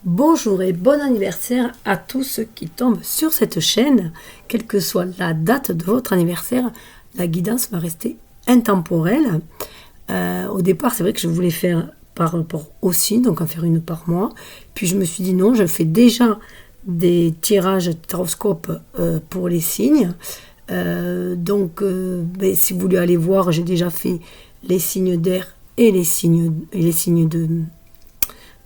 Bonjour et bon anniversaire à tous ceux qui tombent sur cette chaîne. Quelle que soit la date de votre anniversaire, la guidance va rester intemporelle. Au départ, c'est vrai que je voulais faire par rapport au signe, donc en faire une par mois. Puis je me suis dit non, je fais déjà des tirages taroscope pour les signes. Si vous voulez aller voir, j'ai déjà fait les signes d'air et les signes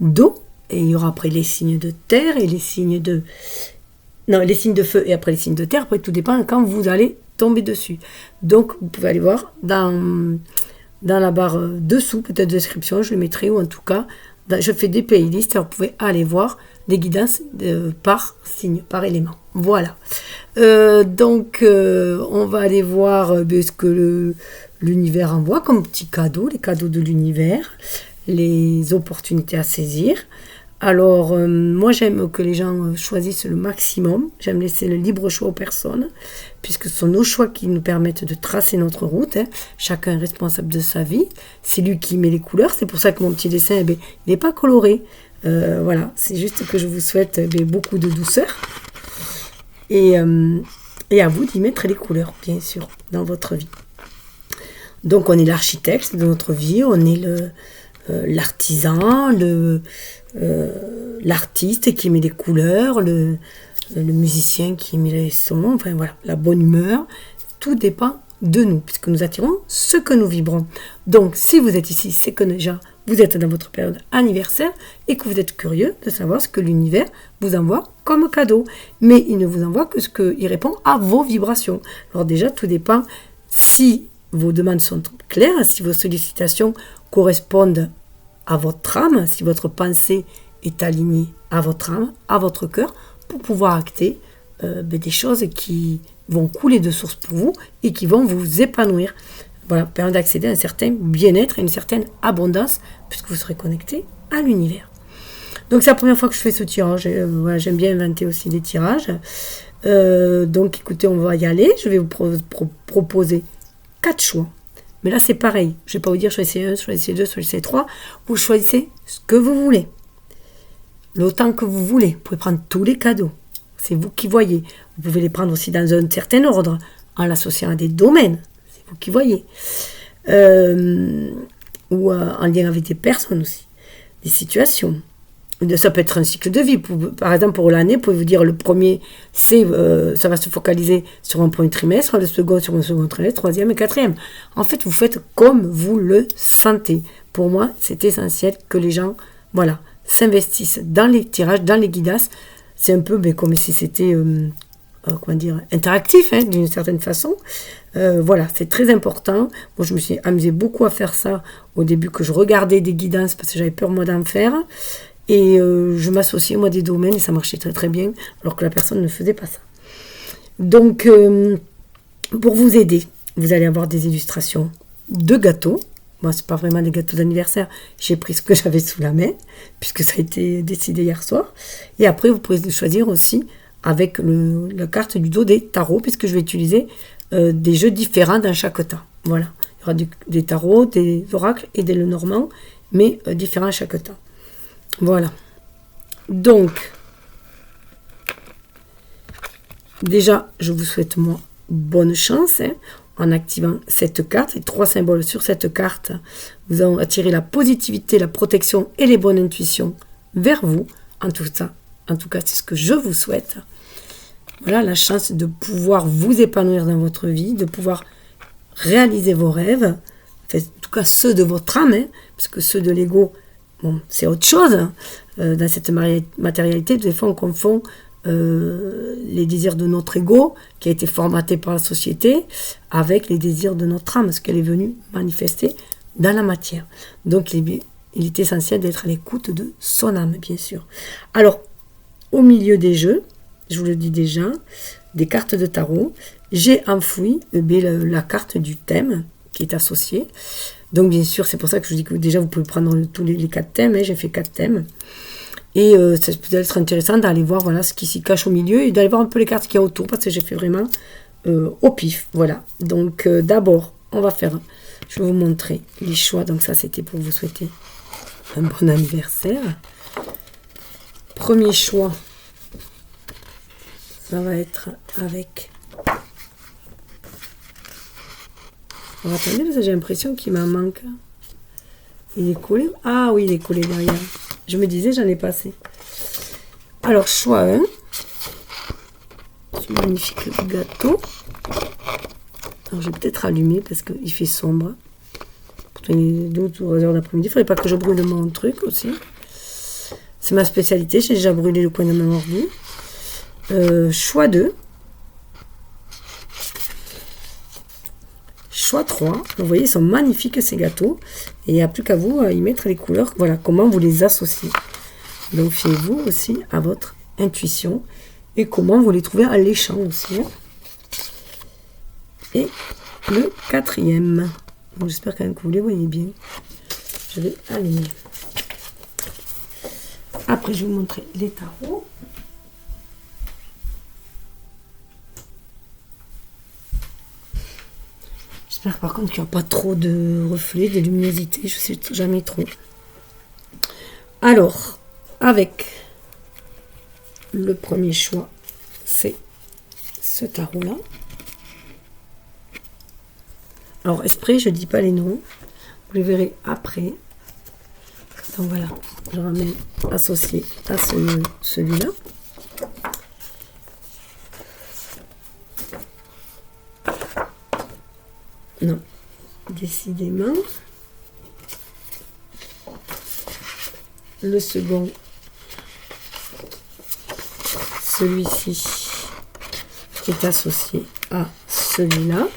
d'eau. Et il y aura après les signes de terre et les signes de... Non, les signes de feu et après les signes de terre. Après, tout dépend quand vous allez tomber dessus. Donc, vous pouvez aller voir dans la barre dessous, peut-être de description, je le mettrai, ou en tout cas, je fais des playlists, alors vous pouvez aller voir les guidances par signe, par élément. Voilà. On va aller voir ce que l'univers envoie comme petits cadeaux, les cadeaux de l'univers, les opportunités à saisir. Alors, moi, j'aime que les gens choisissent le maximum. J'aime laisser le libre choix aux personnes, puisque ce sont nos choix qui nous permettent de tracer notre route. Chacun est responsable de sa vie. C'est lui qui met les couleurs. C'est pour ça que mon petit dessin, il n'est pas coloré. Voilà, c'est juste que je vous souhaite beaucoup de douceur. Et à vous d'y mettre les couleurs, bien sûr, dans votre vie. Donc, on est l'architecte de notre vie. On est l'artisan, l'artiste qui met les couleurs, le musicien qui met les sons, enfin voilà, la bonne humeur, tout dépend de nous, puisque nous attirons ce que nous vibrons. Donc, si vous êtes ici, c'est que déjà, vous êtes dans votre période anniversaire et que vous êtes curieux de savoir ce que l'univers vous envoie comme cadeau. Mais il ne vous envoie que ce qu'il répond à vos vibrations. Alors déjà, tout dépend si vos demandes sont claires, si vos sollicitations correspondent à votre âme, si votre pensée est alignée à votre âme, à votre cœur, pour pouvoir acter des choses qui vont couler de source pour vous et qui vont vous épanouir. Voilà, permet d'accéder à un certain bien-être et une certaine abondance, puisque vous serez connecté à l'univers. Donc c'est la première fois que je fais ce tirage. J'aime bien inventer aussi des tirages. Donc écoutez, on va y aller. Je vais vous proposer 4 choix. Mais là, c'est pareil. Je ne vais pas vous dire choisissez 1, choisissez 2, choisissez 3. Vous choisissez ce que vous voulez. L'autant que vous voulez. Vous pouvez prendre tous les cadeaux. C'est vous qui voyez. Vous pouvez les prendre aussi dans un certain ordre, en l'associant à des domaines. C'est vous qui voyez. Ou en lien avec des personnes aussi. Des situations. Ça peut être un cycle de vie. Par exemple, pour l'année, vous pouvez vous dire le premier, ça va se focaliser sur un premier trimestre, le second sur un second trimestre, troisième et quatrième. En fait, vous faites comme vous le sentez. Pour moi, c'est essentiel que les gens, s'investissent dans les tirages, dans les guidances. C'est un peu comme si c'était, interactif, d'une certaine façon. C'est très important. Moi, je me suis amusée beaucoup à faire ça au début que je regardais des guidances parce que j'avais peur, moi, d'en faire. Et je m'associais, moi, des domaines, et ça marchait très, très bien, alors que la personne ne faisait pas ça. Donc, pour vous aider, vous allez avoir des illustrations de gâteaux. Moi, c'est pas vraiment des gâteaux d'anniversaire. J'ai pris ce que j'avais sous la main, puisque ça a été décidé hier soir. Et après, vous pouvez choisir aussi avec la carte du dos des tarots, puisque je vais utiliser des jeux différents dans chaque temps. Voilà. Il y aura des tarots, des oracles et des Lenormand, mais différents à chaque temps. Voilà. Donc, déjà, je vous souhaite, moi, bonne chance en activant cette carte. Les 3 symboles sur cette carte vous ont attiré la positivité, la protection et les bonnes intuitions vers vous. En tout cas, c'est ce que je vous souhaite. Voilà, la chance de pouvoir vous épanouir dans votre vie, de pouvoir réaliser vos rêves, en tout cas ceux de votre âme, parce que ceux de l'ego, c'est autre chose. Dans cette matérialité, des fois, on confond les désirs de notre ego, qui a été formaté par la société, avec les désirs de notre âme, ce qu'elle est venue manifester dans la matière. Donc, il est essentiel d'être à l'écoute de son âme, bien sûr. Alors, au milieu des jeux, je vous le dis déjà, des cartes de tarot, j'ai enfoui la carte du thème qui est associée. Donc, bien sûr, c'est pour ça que je vous dis que déjà, vous pouvez prendre tous les 4 thèmes. J'ai fait 4 thèmes. Et ça peut être intéressant d'aller voir ce qui s'y cache au milieu et d'aller voir un peu les cartes qu'il y a autour, parce que j'ai fait vraiment au pif. Voilà. Donc, d'abord, je vais vous montrer les choix. Donc, ça, c'était pour vous souhaiter un bon anniversaire. premier choix, ça va être avec... Alors, attendez, parce que j'ai l'impression qu'il m'en manque. Il est collé. Ah oui, il est collé derrière. Je me disais, j'en ai pas assez. Alors, choix 1. Ce magnifique gâteau. Alors, je vais peut-être allumer parce qu'il fait sombre. Pourtant, il est 2 ou 3 heures d'après-midi. Il ne faudrait pas que je brûle mon truc aussi. C'est ma spécialité. J'ai déjà brûlé le coin de mon ordi. Choix 2. Choix 3. Vous voyez, ils sont magnifiques ces gâteaux. Et il n'y a plus qu'à vous y mettre les couleurs. Voilà comment vous les associez. Donc, fiez-vous aussi à votre intuition. Et comment vous les trouvez alléchants aussi. Et le 4e. J'espère quand même que vous les voyez bien. Je vais allumer. Après, je vais vous montrer les tarots. J'espère par contre qu'il n'y a pas trop de reflets, de luminosité. Je ne sais jamais trop. Alors, avec le premier choix, c'est ce tarot-là. Alors, esprit, je ne dis pas les noms. Vous les verrez après. Donc voilà, je ramène associé à celui-là. Non, décidément. Le second, celui-ci, est associé à celui-là.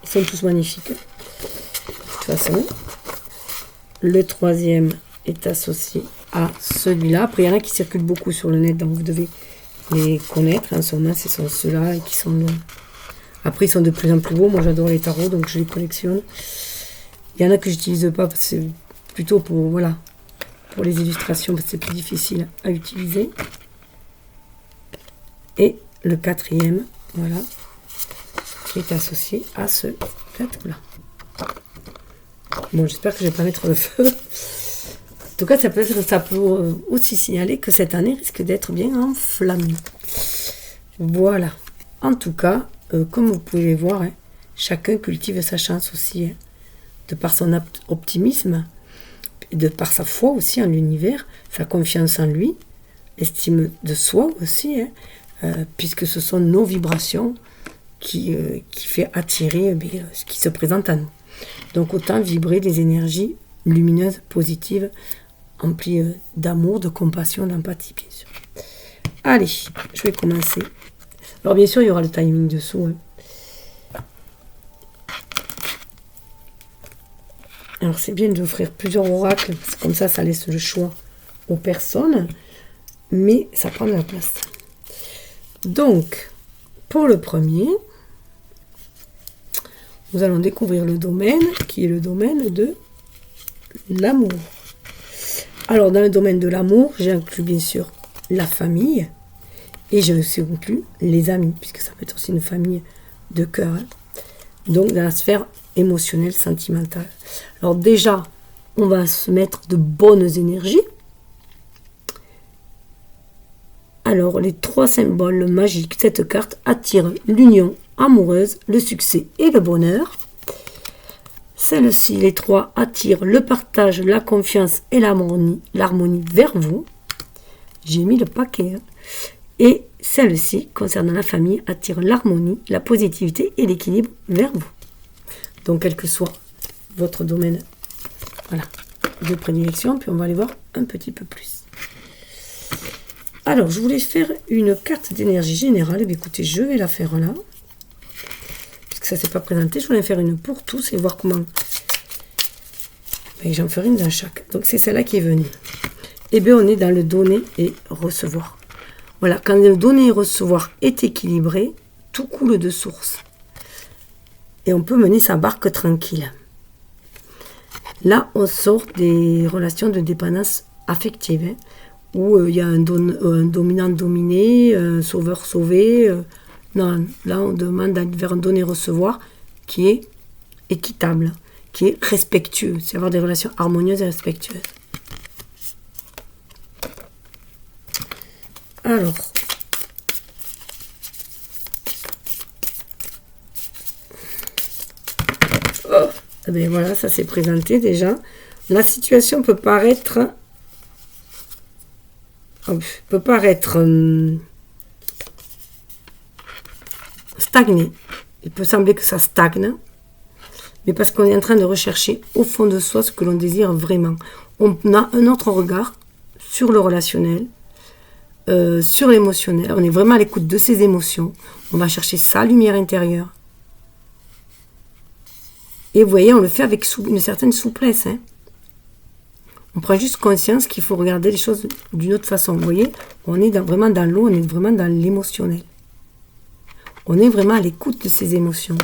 Ils sont tous magnifiques. De toute façon, le troisième est associé à celui-là. Après, il y en a qui circulent beaucoup sur le net, donc vous devez les connaître. En ce moment, ce sont ceux-là qui sont... Après, ils sont de plus en plus beaux. Moi, j'adore les tarots, donc je les collectionne. Il y en a que j'utilise pas, parce que c'est plutôt pour, voilà, pour les illustrations, parce que c'est plus difficile à utiliser. Et le quatrième, voilà, qui est associé à ce gâteau-là. Bon, j'espère que je ne vais pas mettre le feu. En tout cas, ça peut aussi signaler que cette année risque d'être bien enflammée. Voilà. En tout cas, comme vous pouvez voir, hein, chacun cultive sa chance aussi, hein, de par son optimisme, de par sa foi aussi en l'univers, sa confiance en lui, l'estime de soi aussi, hein, puisque ce sont nos vibrations qui fait attirer ce qui se présente à nous. Donc autant vibrer des énergies lumineuses, positives, emplies d'amour, de compassion, d'empathie, bien sûr. Allez, je vais commencer. Alors bien sûr, il y aura le timing dessous. Hein. Alors c'est bien d'offrir plusieurs oracles, parce que comme ça laisse le choix aux personnes, mais ça prend de la place. Donc, pour le premier, nous allons découvrir le domaine, qui est le domaine de l'amour. Alors, dans le domaine de l'amour, j'ai inclus bien sûr la famille, et j'ai aussi inclus les amis, puisque ça peut être aussi une famille de cœur. Hein. Donc, dans la sphère émotionnelle, sentimentale. Alors déjà, on va se mettre de bonnes énergies. Alors, les 3 symboles magiques, cette carte attire l'union amoureuse, le succès et le bonheur. Celle-ci, les 3, attirent le partage, la confiance et l'harmonie vers vous. J'ai mis le paquet. Hein. Et celle-ci, concernant la famille, attire l'harmonie, la positivité et l'équilibre vers vous. Donc, quel que soit votre domaine, voilà, de prédilection, puis on va aller voir un petit peu plus. Alors, je voulais faire une carte d'énergie générale. Et bien, écoutez, je vais la faire là. Puisque ça ne s'est pas présenté, je voulais faire une pour tous et voir comment... Et j'en ferai une dans chaque. Donc, c'est celle-là qui est venue. Et bien, on est dans le donner et recevoir. Voilà, quand le donner et recevoir est équilibré, tout coule de source. Et on peut mener sa barque tranquille. Là, on sort des relations de dépendance affective, hein, où il y a un dominant-dominé, un sauveur-sauvé. Non, là, on demande d'aller vers un donner-recevoir qui est équitable, qui est respectueux. C'est avoir des relations harmonieuses et respectueuses. Alors, eh bien voilà, ça s'est présenté déjà. La situation peut paraître stagnée. Il peut sembler que ça stagne, mais parce qu'on est en train de rechercher au fond de soi ce que l'on désire vraiment. On a un autre regard sur le relationnel, sur l'émotionnel. On est vraiment à l'écoute de ses émotions. On va chercher sa lumière intérieure. Et vous voyez, on le fait avec une certaine souplesse. Hein. On prend juste conscience qu'il faut regarder les choses d'une autre façon. Vous voyez, on est vraiment dans l'eau, on est vraiment dans l'émotionnel. On est vraiment à l'écoute de ses émotions.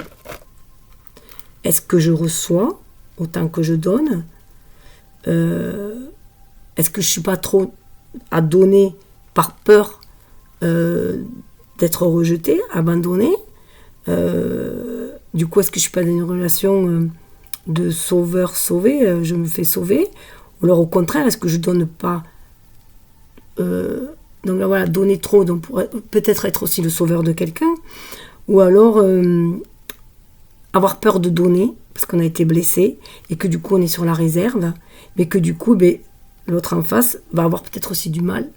Est-ce que je reçois autant que je donne? Est-ce que je ne suis pas trop à donner par peur d'être rejetée, abandonnée? Du coup, est-ce que je ne suis pas dans une relation de sauveur-sauvé, je me fais sauver? Ou alors au contraire, est-ce que je ne donne pas donc là, voilà, donner trop, donc peut-être être aussi le sauveur de quelqu'un, ou alors avoir peur de donner, parce qu'on a été blessé, et que du coup on est sur la réserve, mais que du coup l'autre en face va avoir peut-être aussi du mal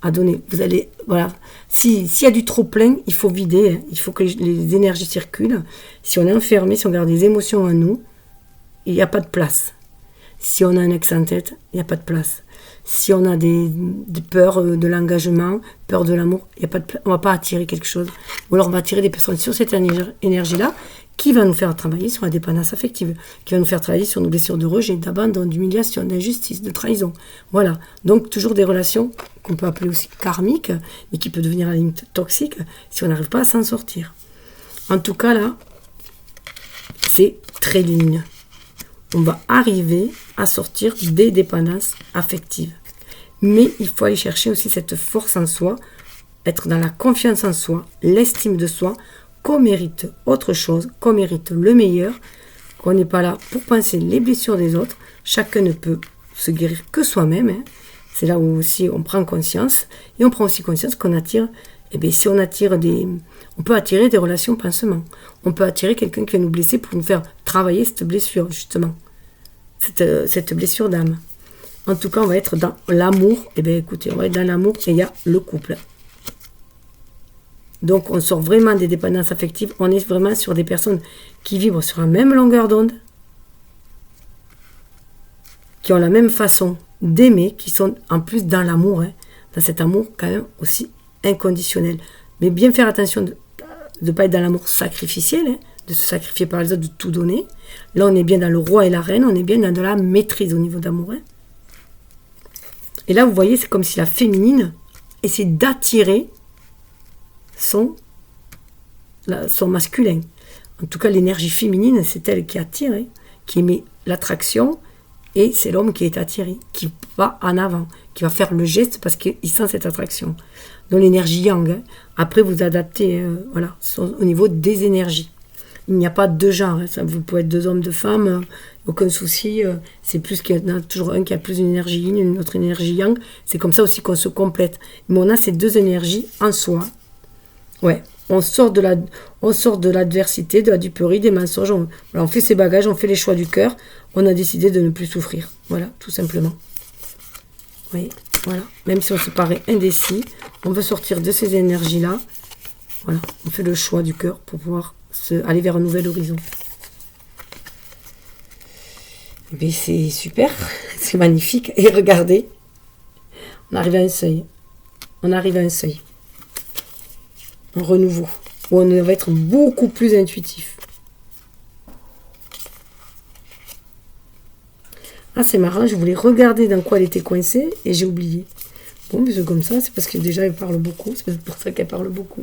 à donner. Vous allez, voilà, s'il y a du trop plein, il faut vider, hein. Il faut que les énergies circulent. Si on est enfermé, si on garde des émotions en nous, il n'y a pas de place. Si on a un ex en tête, il n'y a pas de place. Si on a des peurs de l'engagement, peur de l'amour, il y a pas de place. On ne va pas attirer quelque chose. Ou alors on va attirer des personnes sur cette énergie-là qui va nous faire travailler sur la dépendance affective, qui va nous faire travailler sur nos blessures de rejet, d'abandon, d'humiliation, d'injustice, de trahison. Voilà. Donc toujours des relations qu'on peut appeler aussi karmiques, mais qui peuvent devenir à la limite toxiques si on n'arrive pas à s'en sortir. En tout cas là, c'est très lumineux. On va arriver à sortir des dépendances affectives. Mais il faut aller chercher aussi cette force en soi, être dans la confiance en soi, l'estime de soi, qu'on mérite autre chose, qu'on mérite le meilleur, qu'on n'est pas là pour penser les blessures des autres. Chacun ne peut se guérir que soi-même. Hein. C'est là où aussi on prend conscience. Et on prend aussi conscience qu'on attire, si on attire on peut attirer des relations pansement. On peut attirer quelqu'un qui va nous blesser pour nous faire travailler cette blessure, justement. Cette blessure d'âme. En tout cas, on va être dans l'amour. Écoutez, on va être dans l'amour et il y a le couple. Donc, on sort vraiment des dépendances affectives. On est vraiment sur des personnes qui vibrent sur la même longueur d'onde, qui ont la même façon d'aimer, qui sont en plus dans l'amour, hein, dans cet amour quand même aussi inconditionnel. Mais bien faire attention de ne pas être dans l'amour sacrificiel, hein, de se sacrifier par les autres, de tout donner. Là, on est bien dans le roi et la reine, on est bien dans de la maîtrise au niveau d'amour. Hein. Et là, vous voyez, c'est comme si la féminine essaie d'attirer son masculin. En tout cas, l'énergie féminine, c'est elle qui attire, hein, qui émet l'attraction, et c'est l'homme qui est attiré, qui va en avant, qui va faire le geste parce qu'il sent cette attraction. Donc l'énergie yang. Hein. Après, vous adaptez au niveau des énergies. Il n'y a pas de genre. Hein. Ça, vous pouvez être 2 hommes, 2 femmes, aucun souci. C'est plus qu'il y en a toujours un qui a plus d'énergie yin, une autre énergie yang. C'est comme ça aussi qu'on se complète. Mais on a ces 2 énergies en soi. Ouais. On sort de l'adversité, de la duperie, des mensonges. On fait ses bagages, on fait les choix du cœur. On a décidé de ne plus souffrir. Voilà, tout simplement. Oui, voilà. Même si on se paraît indécis, on veut sortir de ces énergies-là. Voilà, on fait le choix du cœur pour pouvoir aller vers un nouvel horizon. Mais c'est super, c'est magnifique. Et regardez, on arrive à un seuil. Un renouveau, où on va être beaucoup plus intuitif. Ah, c'est marrant, je voulais regarder dans quoi elle était coincée et j'ai oublié. Bon, mais c'est comme ça, c'est parce que déjà elle parle beaucoup, c'est pour ça qu'elle parle beaucoup.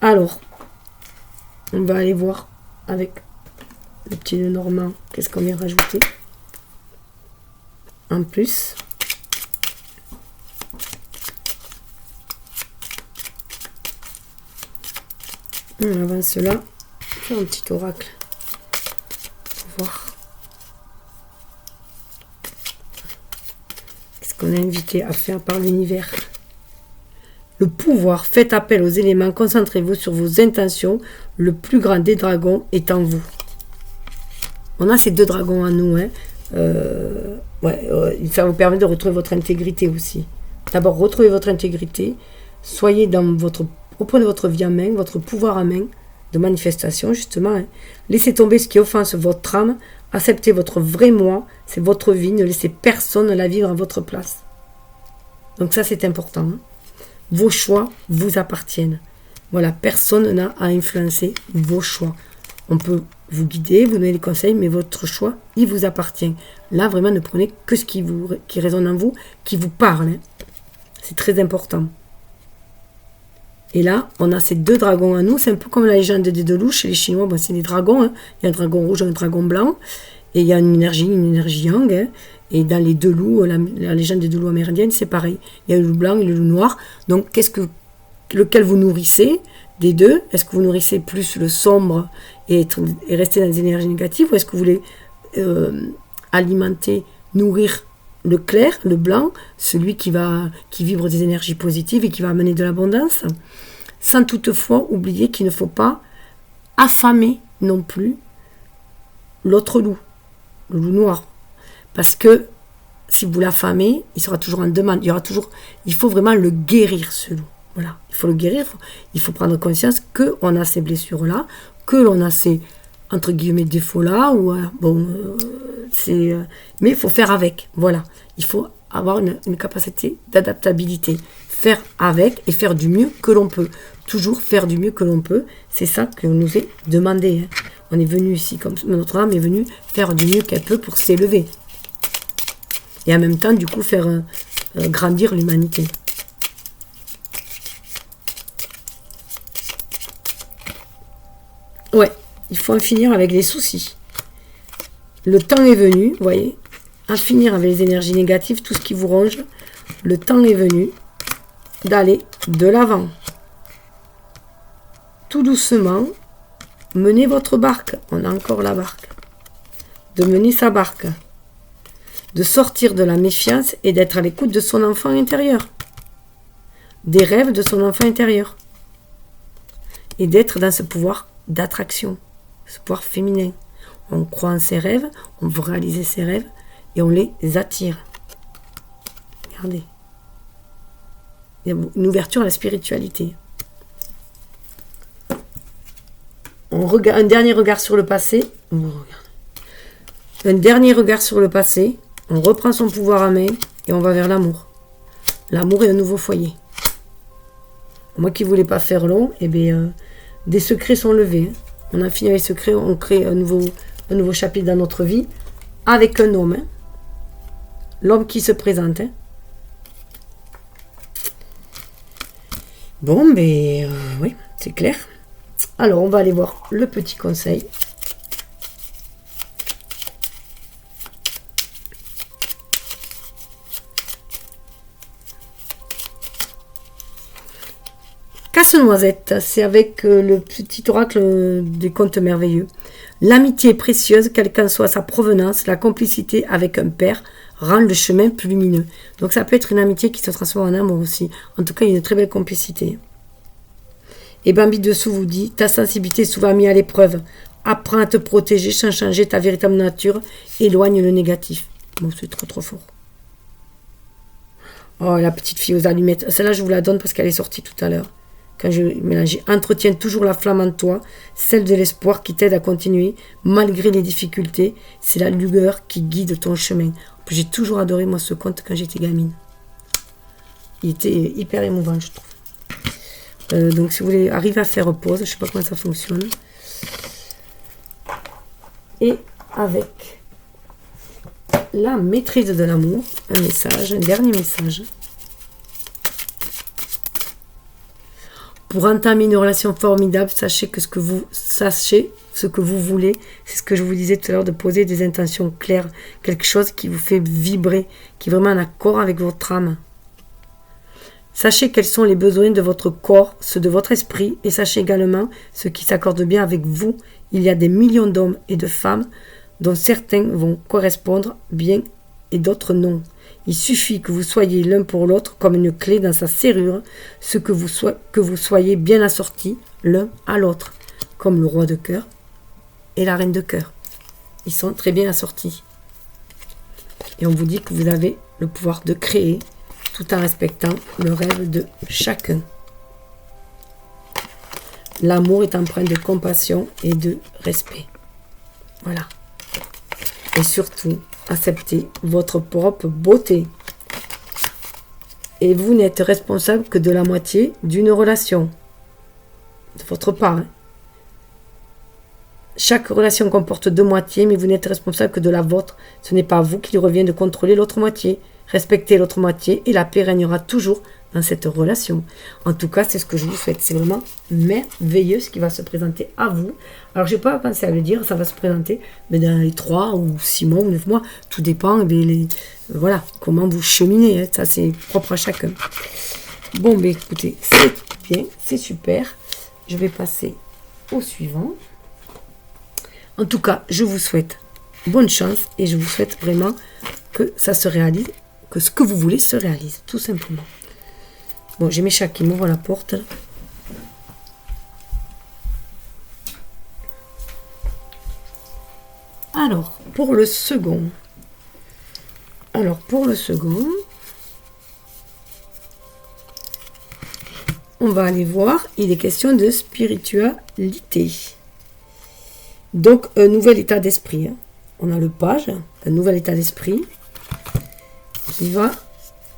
Alors, on va aller voir avec le petit nœud normand, qu'est-ce qu'on vient rajouter en plus. On avance là, faire un petit oracle pour voir qu'est-ce qu'on est invité à faire par l'univers. le pouvoir, faites appel aux éléments, concentrez-vous sur vos intentions, le plus grand des dragons est en vous. On a ces 2 dragons en nous, hein. Ça vous permet de retrouver votre intégrité aussi. D'abord, retrouvez votre intégrité, reprenez votre vie en main, votre pouvoir en main, de manifestation justement, hein. Laissez tomber ce qui offense votre âme, acceptez votre vrai moi, c'est votre vie, ne laissez personne la vivre à votre place. Donc ça c'est important, hein. Vos choix vous appartiennent. Voilà, personne n'a à influencer vos choix. On peut vous guider, vous donner des conseils, mais votre choix, il vous appartient. Là, vraiment, ne prenez que ce qui résonne en vous, qui vous parle, hein. C'est très important. Et là, on a ces 2 dragons en nous. C'est un peu comme la légende des 2 loups. Chez les Chinois, c'est des dragons, hein. Il y a un dragon rouge et un dragon blanc. Et il y a une énergie yang, hein. Et dans les 2 loups, la légende des 2 loups amérindiennes, c'est pareil. Il y a le loup blanc et le loup noir. Donc, lequel vous nourrissez des 2? Est-ce que vous nourrissez plus le sombre et rester dans des énergies négatives? Ou est-ce que vous voulez alimenter, nourrir le clair, le blanc, celui qui vibre des énergies positives et qui va amener de l'abondance? Sans toutefois oublier qu'il ne faut pas affamer non plus l'autre loup, le loup noir. Parce que si vous l'affamez, il sera toujours en demande. Il faut vraiment le guérir, ce loup. Voilà, il faut le guérir, il faut prendre conscience qu'on a ces blessures-là, que l'on a ces, entre guillemets, défauts-là, mais il faut faire avec, voilà. Il faut avoir une capacité d'adaptabilité, faire avec et faire du mieux que l'on peut. Toujours faire du mieux que l'on peut, c'est ça que nous est demandé, hein. On est venu ici, comme notre âme est venue faire du mieux qu'elle peut pour s'élever. Et en même temps, du coup, faire grandir l'humanité. Ouais, il faut en finir avec les soucis. Le temps est venu, vous voyez, en finir avec les énergies négatives, tout ce qui vous ronge. Le temps est venu d'aller de l'avant. Tout doucement, menez votre barque. On a encore la barque. De mener sa barque. De sortir de la méfiance et d'être à l'écoute de son enfant intérieur. Des rêves de son enfant intérieur. Et d'être dans ce pouvoir d'attraction, ce pouvoir féminin. On croit en ses rêves, on veut réaliser ses rêves et on les attire. Regardez. Il y a une ouverture à la spiritualité. Un dernier regard sur le passé. Un dernier regard sur le passé. On reprend son pouvoir en main et on va vers l'amour. L'amour est un nouveau foyer. Moi qui ne voulais pas faire long, des secrets sont levés. On a fini avec les secrets, on crée un nouveau chapitre dans notre vie avec un homme. L'homme qui se présente. Bon, oui, c'est clair. Alors, on va aller voir le petit conseil. Casse-noisette, c'est avec le petit oracle des contes merveilleux. L'amitié est précieuse, quelle qu'en soit sa provenance, la complicité avec un père rend le chemin plus lumineux. Donc ça peut être une amitié qui se transforme en amour aussi. En tout cas, il y a une très belle complicité. Et Bambi dessous vous dit, ta sensibilité est souvent mise à l'épreuve. Apprends à te protéger sans changer ta véritable nature. Éloigne le négatif. Bon, c'est trop fort. Oh, la petite fille aux allumettes. Celle-là, je vous la donne parce qu'elle est sortie tout à l'heure. Quand je mélangeais, entretiens toujours la flamme en toi, celle de l'espoir qui t'aide à continuer, malgré les difficultés. C'est la lueur qui guide ton chemin. J'ai toujours adoré, moi, ce conte quand j'étais gamine. Il était hyper émouvant, je trouve. Donc, si vous voulez arriver à faire pause, je ne sais pas comment ça fonctionne. Et avec la maîtrise de l'amour, un dernier message. Pour entamer une relation formidable, sachez ce que vous voulez. C'est ce que je vous disais tout à l'heure, de poser des intentions claires. Quelque chose qui vous fait vibrer, qui est vraiment en accord avec votre âme. Sachez quels sont les besoins de votre corps, ceux de votre esprit, et sachez également ce qui s'accorde bien avec vous. Il y a des millions d'hommes et de femmes dont certains vont correspondre bien et d'autres non. Il suffit que vous soyez l'un pour l'autre comme une clé dans sa serrure, que vous soyez bien assortis l'un à l'autre, comme le roi de cœur et la reine de cœur. Ils sont très bien assortis. Et on vous dit que vous avez le pouvoir de créer tout en respectant le rêve de chacun. L'amour est empreint de compassion et de respect. Voilà. Et surtout, acceptez votre propre beauté. Et vous n'êtes responsable que de la moitié d'une relation. De votre part. Hein. Chaque relation comporte 2 moitiés, mais vous n'êtes responsable que de la vôtre. Ce n'est pas à vous qu'il revient de contrôler l'autre moitié. Respectez l'autre moitié et la paix régnera toujours dans cette relation. En tout cas, c'est ce que je vous souhaite. C'est vraiment merveilleux ce qui va se présenter à vous. Alors, je n'ai pas pensé à le dire, ça va se présenter mais dans les 3 ou 6 mois ou 9 mois. Tout dépend voilà, comment vous cheminez. Hein. Ça, c'est propre à chacun. Bon, ben écoutez, c'est bien, c'est super. Je vais passer au suivant. En tout cas, je vous souhaite bonne chance et je vous souhaite vraiment que ça se réalise, que ce que vous voulez se réalise, tout simplement. Bon, j'ai mes chats qui m'ouvrent la porte. Alors, pour le second. On va aller voir, il est question de spiritualité. Donc, un nouvel état d'esprit. Hein. On a le page, un nouvel état d'esprit qui va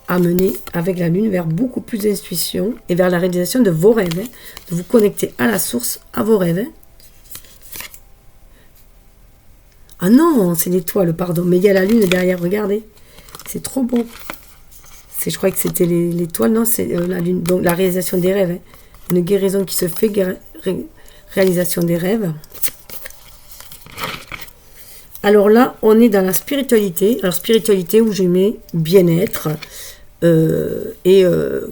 amener avec la lune vers beaucoup plus d'intuition et vers la réalisation de vos rêves. Hein, de vous connecter à la source, à vos rêves. Hein. Ah non, c'est l'étoile, pardon. Mais il y a la lune derrière, regardez. C'est trop beau. Je croyais que c'était l'étoile, non, c'est la lune. Donc, la réalisation des rêves. Hein. Une guérison qui se fait, réalisation des rêves. Alors là, on est dans la spiritualité. Alors, spiritualité où je mets bien-être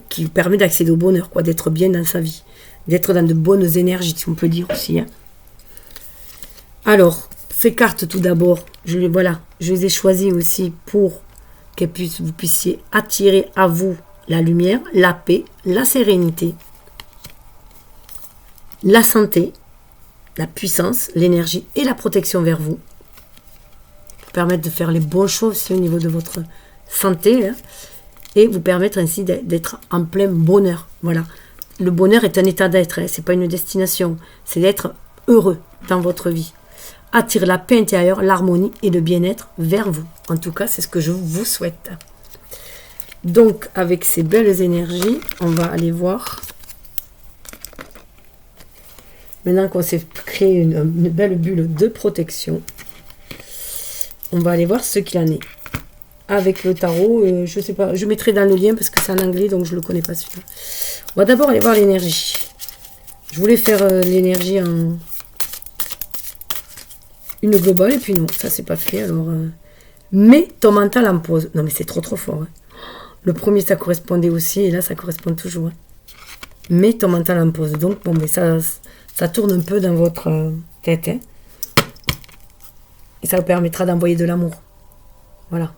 qui permet d'accéder au bonheur, quoi, d'être bien dans sa vie. D'être dans de bonnes énergies, si on peut dire aussi. Hein. Alors, ces cartes, tout d'abord, je les ai choisies aussi pour que vous puissiez attirer à vous la lumière, la paix, la sérénité, la santé, la puissance, l'énergie et la protection vers vous. Permettre de faire les bons choix aussi au niveau de votre santé hein, et vous permettre ainsi d'être en plein bonheur. Voilà. Le bonheur est un état d'être, hein, c'est pas une destination, c'est d'être heureux dans votre vie. Attire la paix intérieure, l'harmonie et le bien-être vers vous. En tout cas, c'est ce que je vous souhaite. Donc, avec ces belles énergies, on va aller voir. Maintenant qu'on s'est créé une belle bulle de protection, on va aller voir ce qu'il en est. Avec le tarot, je sais pas, je mettrai dans le lien parce que c'est en anglais, donc je ne le connais pas celui-là. On va d'abord aller voir l'énergie. Je voulais faire l'énergie en une globale, et puis non, ça c'est pas fait. Alors, mets ton mental en pause. Non mais c'est trop fort. Hein. Le premier ça correspondait aussi, et là ça correspond toujours. Hein. Mets ton mental en pause. Donc bon, mais ça tourne un peu dans votre tête. Hein. Et ça vous permettra d'envoyer de l'amour. Voilà.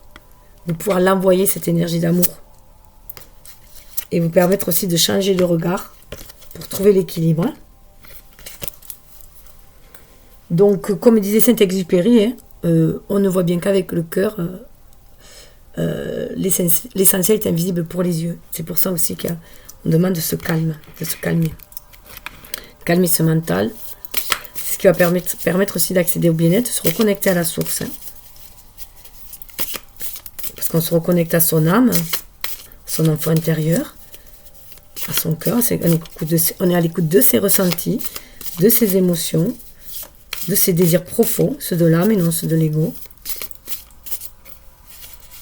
De pouvoir l'envoyer, cette énergie d'amour. Et vous permettre aussi de changer de regard pour trouver l'équilibre. Hein. Donc, comme disait Saint-Exupéry, hein, on ne voit bien qu'avec le cœur, l'essentiel est invisible pour les yeux. C'est pour ça aussi qu'on demande de se calmer. Calmer ce mental. C'est ce qui va permettre aussi d'accéder au bien-être, de se reconnecter à la source. Hein. Parce qu'on se reconnecte à son âme, son enfant intérieur, à son cœur. On est à l'écoute de ses ressentis, de ses émotions, de ses désirs profonds, ceux de l'âme et non ceux de l'ego.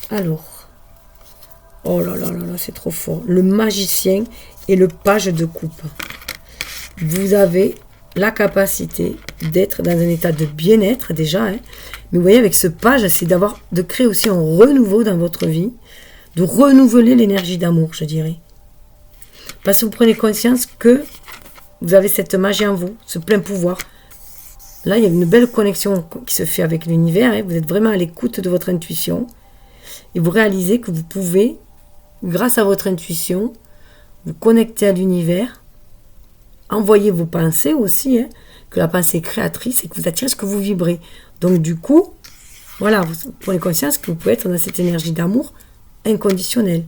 Alors, oh là là là là, c'est trop fort. Le magicien et le page de coupe. Vous avez la capacité d'être dans un état de bien-être déjà. Hein. Mais vous voyez, avec ce page, c'est de créer aussi un renouveau dans votre vie, de renouveler l'énergie d'amour, je dirais. Parce que vous prenez conscience que vous avez cette magie en vous, ce plein pouvoir. Là, il y a une belle connexion qui se fait avec l'univers. Hein. Vous êtes vraiment à l'écoute de votre intuition. Et vous réalisez que vous pouvez, grâce à votre intuition, vous connecter à l'univers, envoyer vos pensées aussi, hein, que la pensée est créatrice et que vous attirez ce que vous vibrez. Donc du coup, voilà, vous prenez conscience que vous pouvez être dans cette énergie d'amour inconditionnelle.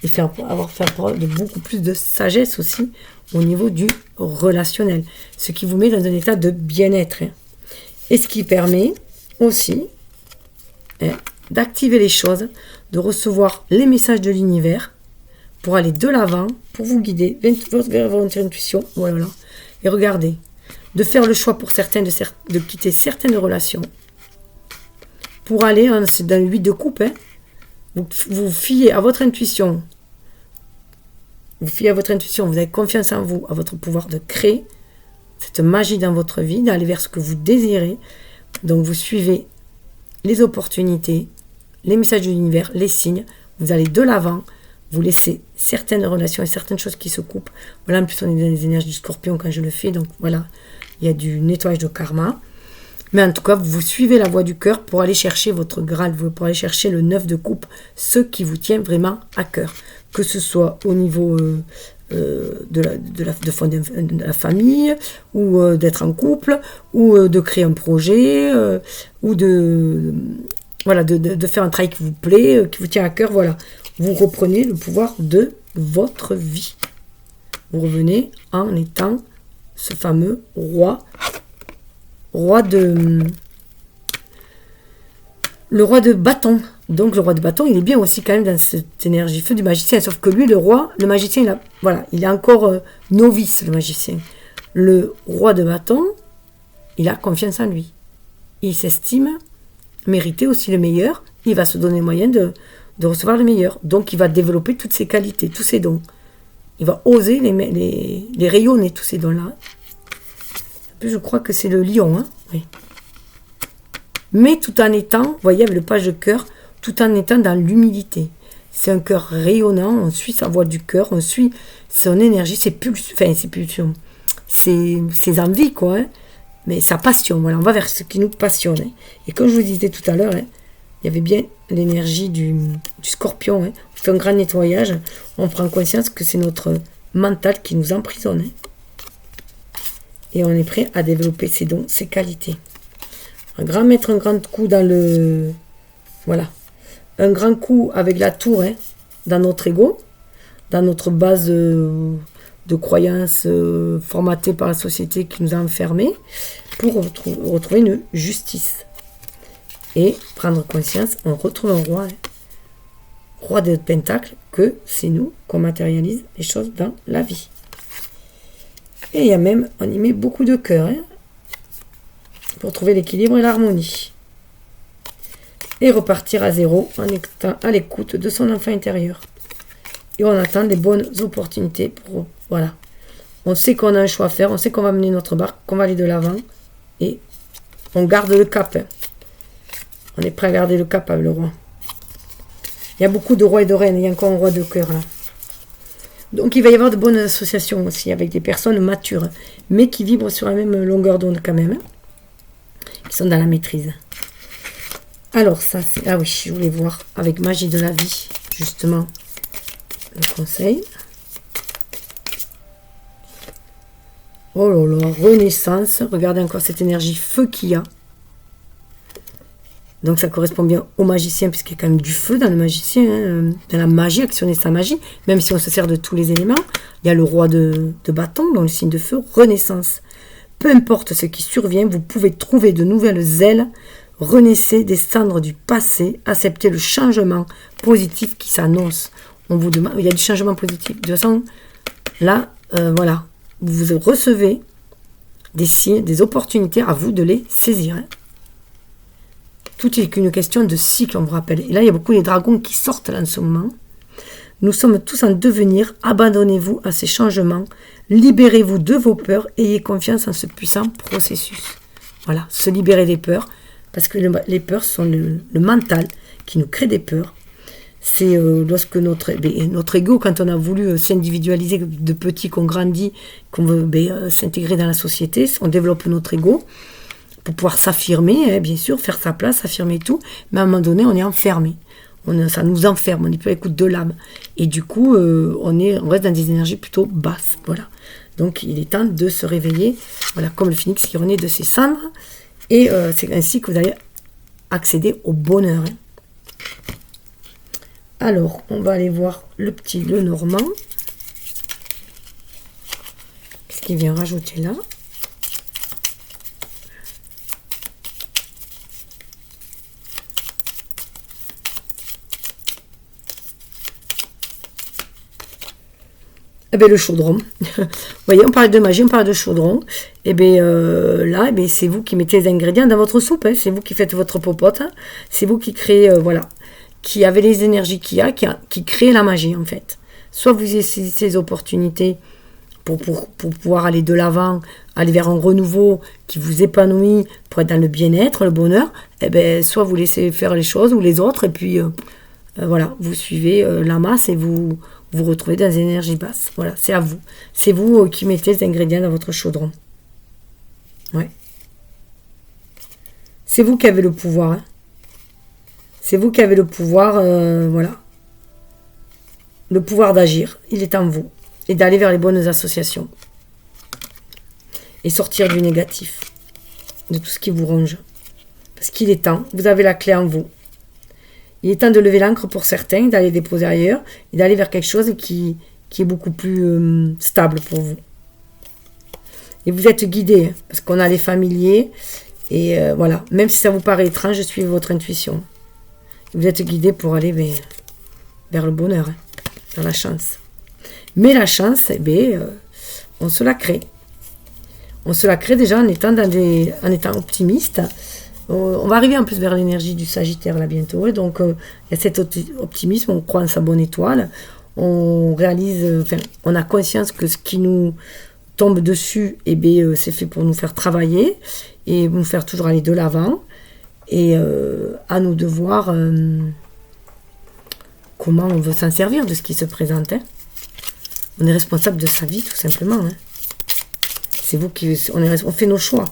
Et faire preuve de beaucoup plus de sagesse aussi au niveau du relationnel. Ce qui vous met dans un état de bien-être. Hein. Et ce qui permet aussi d'activer les choses, de recevoir les messages de l'univers pour aller de l'avant, pour vous guider vers votre intuition. Voilà. Et regardez, de faire le choix pour certains de quitter certaines relations pour aller dans le 8 de coupe. Hein, vous fiez à votre intuition. Vous fiez à votre intuition, vous avez confiance en vous, à votre pouvoir de créer cette magie dans votre vie, d'aller vers ce que vous désirez. Donc vous suivez les opportunités, les messages de l'univers, les signes. Vous allez de l'avant, vous laissez certaines relations et certaines choses qui se coupent. Voilà, en plus on est dans les énergies du scorpion quand je le fais. Donc voilà, il y a du nettoyage de karma. Mais en tout cas, vous suivez la voie du cœur pour aller chercher votre Graal, pour aller chercher le 9 de coupe, ce qui vous tient vraiment à cœur. Que ce soit au niveau de la famille, ou d'être en couple, ou de créer un projet, ou de faire un travail qui vous plaît, qui vous tient à cœur. Voilà, vous reprenez le pouvoir de votre vie. Vous revenez en étant ce fameux le roi de bâton. Donc le roi de bâton, il est bien aussi quand même dans cette énergie feu du magicien, sauf que lui, le magicien, il est encore novice, le magicien. Le roi de bâton, il a confiance en lui. Il s'estime mériter aussi le meilleur. Il va se donner moyen de recevoir le meilleur. Donc il va développer toutes ses qualités, tous ses dons. Il va oser les rayonner, tous ces dons-là. Je crois que c'est le lion, hein, oui. Mais tout en étant, vous voyez, avec le page de cœur, tout en étant dans l'humilité. C'est un cœur rayonnant, on suit sa voix du cœur, on suit son énergie, ses pulsions, ses envies, quoi. Hein, mais sa passion, voilà, on va vers ce qui nous passionne. Hein. Et comme je vous disais tout à l'heure, hein, il y avait bien l'énergie du scorpion. Hein. On fait un grand nettoyage, on prend conscience que c'est notre mental qui nous emprisonne. Hein. Et on est prêt à développer ses dons, ses qualités. Mettre un grand coup dans le... Voilà. Un grand coup avec la tour, hein, dans notre ego, dans notre base de croyances formatée par la société qui nous a enfermés, pour retrouver une justice. Et prendre conscience, on retrouve un roi, hein, roi de Pentacles, que c'est nous qu'on matérialise les choses dans la vie. Et il y a même, on y met beaucoup de cœur, hein, pour trouver l'équilibre et l'harmonie. Et repartir à zéro en étant à l'écoute de son enfant intérieur. Et on attend les bonnes opportunités pour... Voilà. On sait qu'on a un choix à faire, on sait qu'on va mener notre barque, qu'on va aller de l'avant. Et on garde le cap. Hein. On est prêt à garder le cap avec le roi. Il y a beaucoup de rois et de reines, il y a encore un roi de cœur là. Donc il va y avoir de bonnes associations aussi avec des personnes matures, mais qui vibrent sur la même longueur d'onde quand même, qui sont dans la maîtrise. Alors ça c'est... Ah oui, je voulais voir avec Magie de la vie, justement, le conseil. Oh là là, renaissance, regardez encore cette énergie feu qu'il y a. Donc ça correspond bien au magicien, puisqu'il y a quand même du feu dans le magicien, hein, dans la magie, actionner sa magie, même si on se sert de tous les éléments. Il y a le roi de bâton, dans le signe de feu, renaissance. Peu importe ce qui survient, vous pouvez trouver de nouvelles ailes, renaissez des cendres du passé, acceptez le changement positif qui s'annonce. On vous demande, il y a du changement positif. De toute façon, là, voilà, vous recevez des signes, des opportunités, à vous de les saisir. Hein. Tout est qu'une question de cycle, on vous rappelle. Et là, il y a beaucoup de dragons qui sortent là en ce moment. Nous sommes tous en devenir. Abandonnez-vous à ces changements. Libérez-vous de vos peurs. Ayez confiance en ce puissant processus. Voilà, se libérer des peurs. Parce que les peurs sont le mental qui nous crée des peurs. C'est lorsque notre ego, quand on a voulu s'individualiser de petit, qu'on grandit, qu'on veut s'intégrer dans la société, on développe notre ego pour pouvoir s'affirmer, hein, bien sûr, faire sa place, s'affirmer tout, mais à un moment donné, on est enfermé. Ça nous enferme, on n'est plus à l'écoute de l'âme. Et du coup, on reste dans des énergies plutôt basses. Voilà. Donc, il est temps de se réveiller, voilà, comme le phénix qui renaît de ses cendres. Et c'est ainsi que vous allez accéder au bonheur. Hein. Alors, on va aller voir le Normand. Qu'est-ce qu'il vient rajouter là? Eh bien, le chaudron. Vous voyez, on parle de magie, on parle de chaudron. Eh bien, là, eh bien, c'est vous qui mettez les ingrédients dans votre soupe. Hein. C'est vous qui faites votre popote. Hein. C'est vous qui créez, voilà, qui avez les énergies qu'il y a, qui crée la magie, en fait. Soit vous essayez ces opportunités pour pouvoir aller de l'avant, aller vers un renouveau qui vous épanouit, pour être dans le bien-être, le bonheur. Eh bien, soit vous laissez faire les choses ou les autres, et puis, voilà, vous suivez la masse et vous retrouvez dans des énergies basses. Voilà, c'est à vous. C'est vous qui mettez les ingrédients dans votre chaudron. Ouais. C'est vous qui avez le pouvoir. Hein. C'est vous qui avez le pouvoir, voilà. Le pouvoir d'agir. Il est en vous. Et d'aller vers les bonnes associations. Et sortir du négatif. De tout ce qui vous ronge. Parce qu'il est temps. Vous avez la clé en vous. Il est temps de lever l'encre pour certains, d'aller déposer ailleurs et d'aller vers quelque chose qui est beaucoup plus stable pour vous. Et vous êtes guidé, hein, parce qu'on a les familiers, et voilà, même si ça vous paraît étrange, suivez votre intuition. Vous êtes guidé pour aller vers le bonheur, hein, vers la chance. Mais la chance, eh bien, on se la crée. On se la crée déjà en étant optimiste. On va arriver en plus vers l'énergie du Sagittaire là bientôt. Et donc, il y a cet optimisme, on croit en sa bonne étoile. On réalise, on a conscience que ce qui nous tombe dessus, eh bien, c'est fait pour nous faire travailler et nous faire toujours aller de l'avant. Et à nous de voir comment on veut s'en servir de ce qui se présente. Hein. On est responsable de sa vie, tout simplement. Hein. C'est vous qui... On fait nos choix.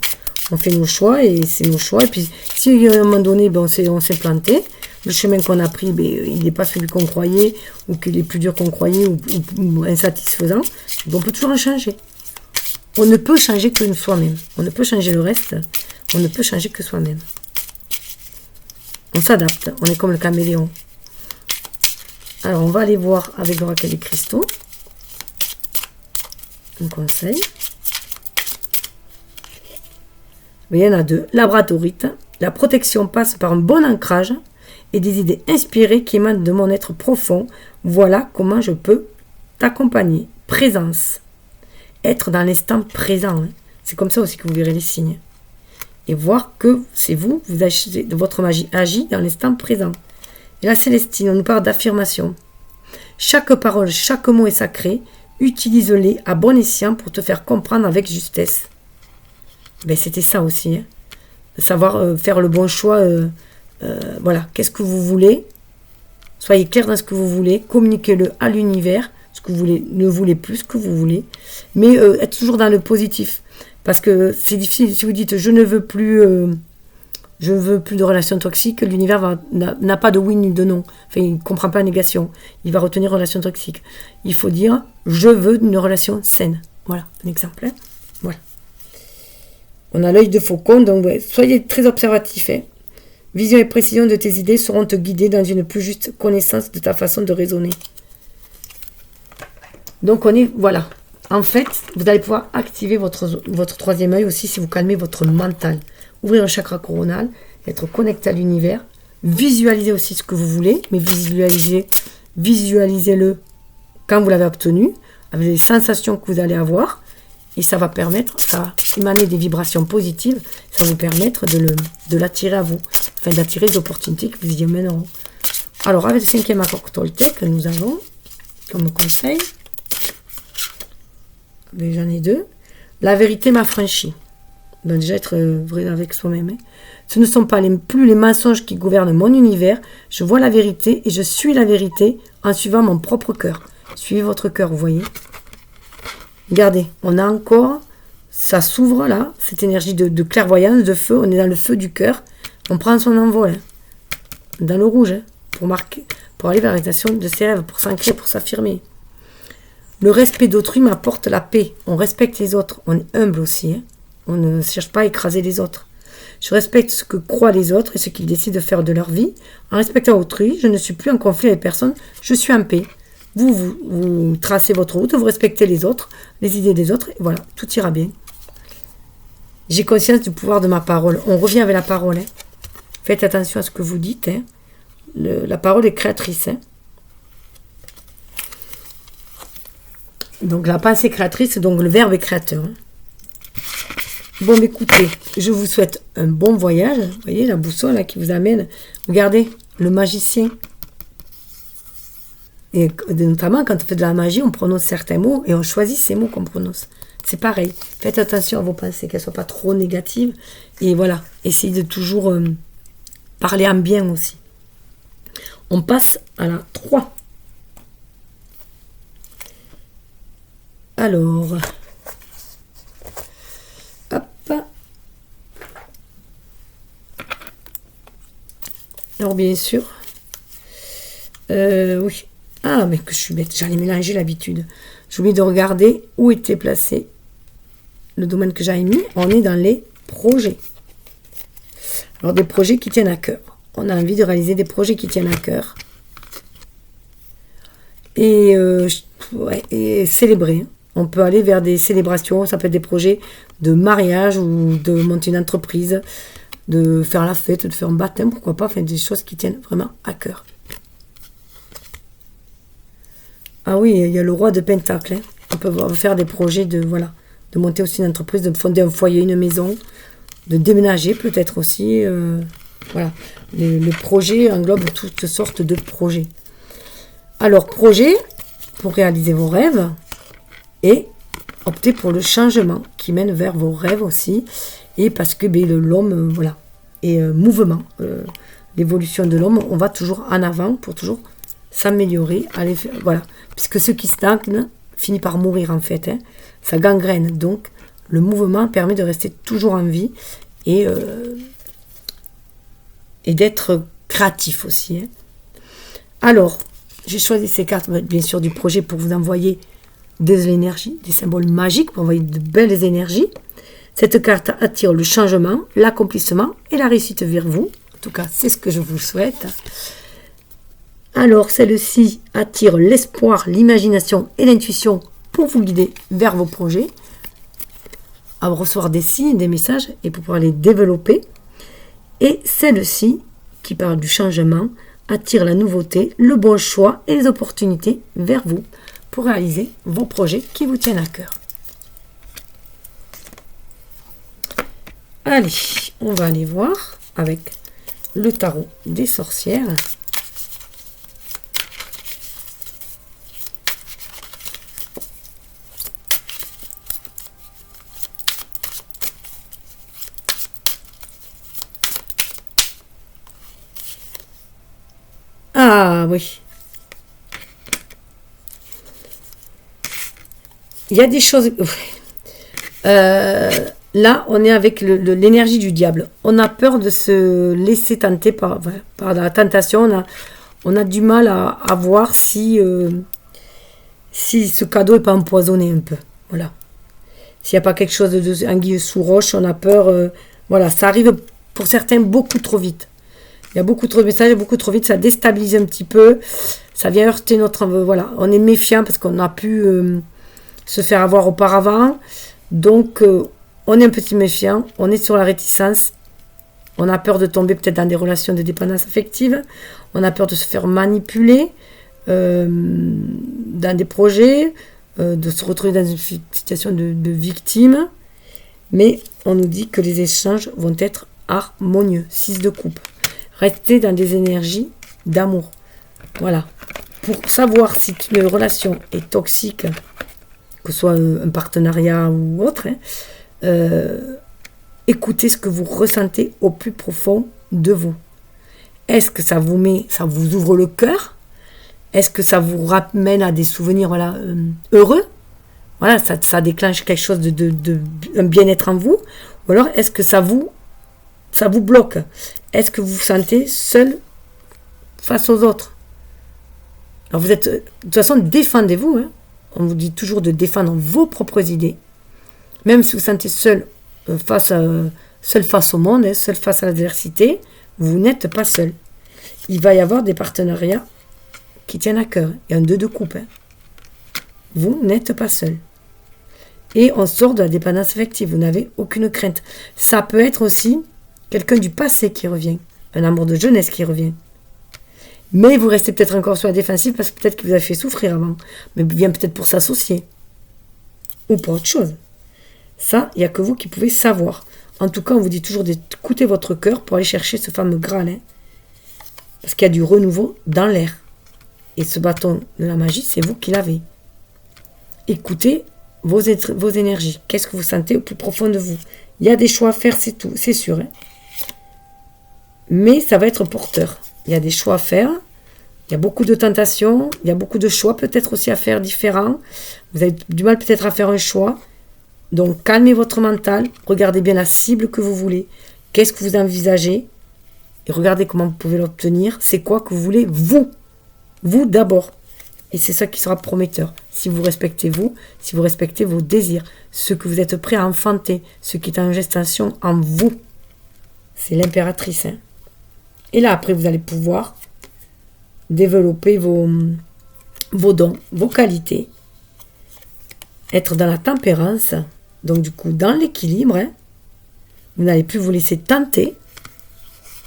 On fait nos choix et c'est nos choix. Et puis, si à un moment donné, ben, on s'est planté, le chemin qu'on a pris, ben, il n'est pas celui qu'on croyait, ou qu'il est plus dur qu'on croyait, ou insatisfaisant, ben, on peut toujours en changer. On ne peut changer que soi-même. On ne peut changer le reste. On ne peut changer que soi-même. On s'adapte. On est comme le caméléon. Alors, on va aller voir avec l'oracle des cristaux. Un conseil. Mais il y en a deux. Labradorite. La protection passe par un bon ancrage et des idées inspirées qui émanent de mon être profond. Voilà comment je peux t'accompagner. Présence. Être dans l'instant présent. Hein. C'est comme ça aussi que vous verrez les signes. Et voir que c'est vous agissez, votre magie agit dans l'instant présent. Et la Célestine, on nous parle d'affirmation. Chaque parole, chaque mot est sacré. Utilise-les à bon escient pour te faire comprendre avec justesse. Ben, c'était ça aussi, hein. Savoir faire le bon choix, voilà, qu'est-ce que vous voulez, soyez clair dans ce que vous voulez, communiquez-le à l'univers, ce que vous voulez, ne voulez plus ce que vous voulez, mais être toujours dans le positif, parce que c'est difficile, si vous dites je ne veux plus de relations toxiques, l'univers n'a pas de oui ni de non, enfin il ne comprend pas la négation, il va retenir relation toxique, il faut dire je veux une relation saine, voilà, un exemple, hein. Voilà. On a l'œil de faucon, donc ouais, soyez très observatif. Hein. Vision et précision de tes idées seront te guider dans une plus juste connaissance de ta façon de raisonner. Donc voilà. En fait, vous allez pouvoir activer votre troisième œil aussi si vous calmez votre mental. Ouvrir le chakra coronal, être connecté à l'univers, visualiser aussi ce que vous voulez, mais visualisez-le quand vous l'avez obtenu, avec les sensations que vous allez avoir. Et ça va permettre, ça va émaner des vibrations positives, ça va vous permettre de l'attirer à vous, enfin d'attirer les opportunités que vous y amèneront. Alors, avec le 5e accord Toltec que nous avons comme conseil, j'en ai deux. La vérité m'a franchi. Donc déjà être vrai avec soi-même. Hein. Ce ne sont pas plus les mensonges qui gouvernent mon univers. Je vois la vérité et je suis la vérité en suivant mon propre cœur. Suivez votre cœur, vous voyez. Regardez, on a encore ça s'ouvre là, cette énergie de clairvoyance, de feu. On est dans le feu du cœur. On prend son envol, hein, dans le rouge, hein, pour aller vers la réalisation de ses rêves, pour s'ancrer, pour s'affirmer. Le respect d'autrui m'apporte la paix. On respecte les autres. On est humble aussi. Hein. On ne cherche pas à écraser les autres. Je respecte ce que croient les autres et ce qu'ils décident de faire de leur vie. En respectant autrui, je ne suis plus en conflit avec personne. Je suis en paix. Vous tracez votre route, vous respectez les autres, les idées des autres, et voilà, tout ira bien. J'ai conscience du pouvoir de ma parole. On revient avec la parole. Hein. Faites attention à ce que vous dites. Hein. La parole est créatrice. Hein. Donc la pensée créatrice, donc le verbe est créateur. Hein. Bon, écoutez, je vous souhaite un bon voyage. Vous voyez la boussole là, qui vous amène. Regardez, le magicien. Et notamment, quand on fait de la magie, on prononce certains mots et on choisit ces mots qu'on prononce. C'est pareil. Faites attention à vos pensées, qu'elles ne soient pas trop négatives. Et voilà, essayez de toujours parler en bien aussi. On passe à la 3. Alors, hop. Alors, bien sûr, oui. Ah, mais que je suis bête, j'allais mélanger l'habitude. J'ai oublié de regarder où était placé le domaine que j'avais mis. On est dans les projets. Alors, des projets qui tiennent à cœur. On a envie de réaliser des projets qui tiennent à cœur. Et célébrer. On peut aller vers des célébrations. Ça peut être des projets de mariage ou de monter une entreprise, de faire la fête, de faire un baptême, pourquoi pas. Enfin, des choses qui tiennent vraiment à cœur. Ah oui, il y a le roi de Pentacle. Hein. On peut faire des projets de monter aussi une entreprise, de fonder un foyer, une maison, de déménager peut-être aussi. Voilà. Le projet englobe toutes sortes de projets. Alors, projet pour réaliser vos rêves et opter pour le changement qui mène vers vos rêves aussi. Et parce que l'homme, est mouvement. L'évolution de l'homme, on va toujours en avant pour toujours s'améliorer. Puisque ceux qui stagnent finissent par mourir en fait. Hein. Ça gangrène. Donc, le mouvement permet de rester toujours en vie et d'être créatif aussi. Hein. Alors, j'ai choisi ces cartes, bien sûr, du projet pour vous envoyer des énergies, des symboles magiques, pour envoyer de belles énergies. Cette carte attire le changement, l'accomplissement et la réussite vers vous. En tout cas, c'est ce que je vous souhaite. Alors, celle-ci attire l'espoir, l'imagination et l'intuition pour vous guider vers vos projets, à recevoir des signes, des messages et pour pouvoir les développer. Et celle-ci, qui parle du changement, attire la nouveauté, le bon choix et les opportunités vers vous pour réaliser vos projets qui vous tiennent à cœur. Allez, on va aller voir avec le tarot des sorcières. Ah oui. Il y a des choses... là, on est avec l'énergie du diable. On a peur de se laisser tenter par la tentation. On a du mal à voir si ce cadeau n'est pas empoisonné un peu. Voilà. S'il n'y a pas quelque chose d'anguille sous roche, on a peur. Ça arrive pour certains beaucoup trop vite. Il y a beaucoup trop de messages, beaucoup trop vite, ça déstabilise un petit peu, ça vient heurter notre... on est méfiant parce qu'on a pu se faire avoir auparavant, donc on est un petit méfiant, on est sur la réticence, on a peur de tomber peut-être dans des relations de dépendance affective, on a peur de se faire manipuler dans des projets, de se retrouver dans une situation de victime, mais on nous dit que les échanges vont être harmonieux. 6 de coupe. Restez dans des énergies d'amour. Voilà. Pour savoir si une relation est toxique, que ce soit un partenariat ou autre, écoutez ce que vous ressentez au plus profond de vous. Est-ce que ça vous ouvre le cœur? Est-ce que ça vous ramène à des souvenirs heureux? voilà, ça déclenche quelque chose un bien-être en vous, ou alors est-ce que ça vous bloque? Est-ce que vous vous sentez seul face aux autres? Alors vous êtes, de toute façon, défendez-vous, hein. On vous dit toujours de défendre vos propres idées, même si vous vous sentez seul face au monde, hein, seul face à l'adversité, vous n'êtes pas seul. Il va y avoir des partenariats qui tiennent à cœur, et un 2 de coupe, hein. Vous n'êtes pas seul. Et on sort de la dépendance affective, vous n'avez aucune crainte. Ça peut être aussi quelqu'un du passé qui revient, un amour de jeunesse qui revient. Mais vous restez peut-être encore sur la défensive parce que peut-être qu'il vous a fait souffrir avant, mais vient peut-être pour s'associer, ou pour autre chose. Ça, il n'y a que vous qui pouvez savoir. En tout cas, on vous dit toujours d'écouter votre cœur pour aller chercher ce fameux Graal, hein. Parce qu'il y a du renouveau dans l'air. Et ce bâton de la magie, c'est vous qui l'avez. Écoutez vos énergies. Qu'est-ce que vous sentez au plus profond de vous? Il y a des choix à faire, c'est tout, c'est sûr, hein. Mais ça va être porteur. Il y a des choix à faire. Il y a beaucoup de tentations. Il y a beaucoup de choix peut-être aussi à faire différents. Vous avez du mal peut-être à faire un choix. Donc calmez votre mental. Regardez bien la cible que vous voulez. Qu'est-ce que vous envisagez? Et regardez comment vous pouvez l'obtenir. C'est quoi que vous voulez, vous? Vous d'abord. Et c'est ça qui sera prometteur. Si vous respectez vous, si vous respectez vos désirs, ce que vous êtes prêt à enfanter, ce qui est en gestation en vous. C'est l'impératrice, hein. Et là, après, vous allez pouvoir développer vos dons, vos qualités, être dans la tempérance, donc du coup, dans l'équilibre, hein. Vous n'allez plus vous laisser tenter.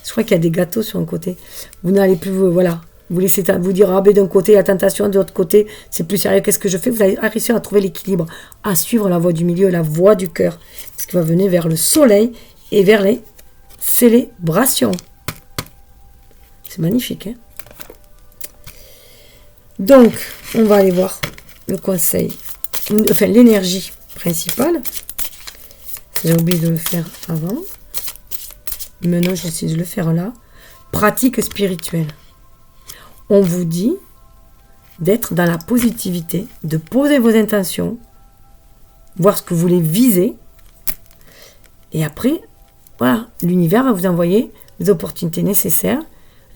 Je crois qu'il y a des gâteaux sur un côté. Vous n'allez plus, vous laisser vous dire, ah ben d'un côté, la tentation, de l'autre côté, c'est plus sérieux, qu'est-ce que je fais? Vous allez réussir à trouver l'équilibre, à suivre la voie du milieu, la voie du cœur, ce qui va venir vers le soleil et vers les célébrations. C'est magnifique, hein? Donc, on va aller voir le conseil, enfin l'énergie principale. J'ai oublié de le faire avant. Maintenant, j'essaie de le faire là. Pratique spirituelle. On vous dit d'être dans la positivité, de poser vos intentions, voir ce que vous voulez viser. Et après, voilà, l'univers va vous envoyer les opportunités nécessaires,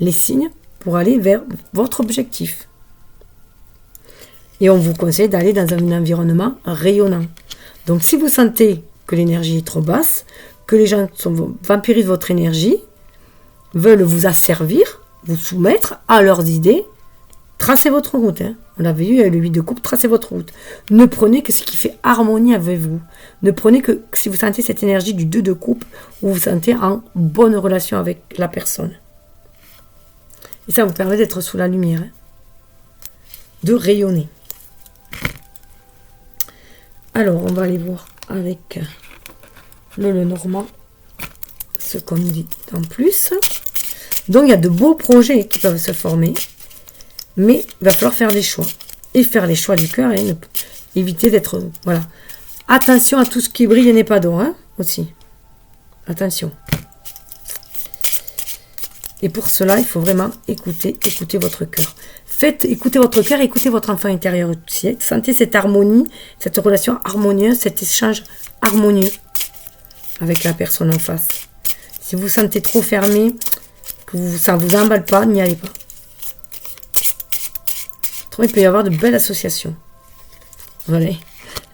les signes pour aller vers votre objectif. Et on vous conseille d'aller dans un environnement rayonnant. Donc si vous sentez que l'énergie est trop basse, que les gens vampirisent votre énergie, veulent vous asservir, vous soumettre à leurs idées, tracez votre route, hein. On l'avait eu, le 8 de coupe, tracez votre route. Ne prenez que ce qui fait harmonie avec vous. Ne prenez que si vous sentez cette énergie du 2 de coupe, où vous vous sentez en bonne relation avec la personne. Et ça vous permet d'être sous la lumière, hein, de rayonner. Alors, on va aller voir avec le Normand ce qu'on dit en plus. Donc, il y a de beaux projets qui peuvent se former, mais il va falloir faire des choix. Et faire les choix du cœur et éviter d'être... Voilà. Attention à tout ce qui brille et n'est pas d'or, hein, aussi. Attention. Et pour cela, il faut vraiment écouter votre cœur. Écoutez votre cœur, écoutez votre enfant intérieur aussi. Sentez cette harmonie, cette relation harmonieuse, cet échange harmonieux avec la personne en face. Si vous vous sentez trop fermé, que ça ne vous emballe pas, n'y allez pas. Il peut y avoir de belles associations. Voilà.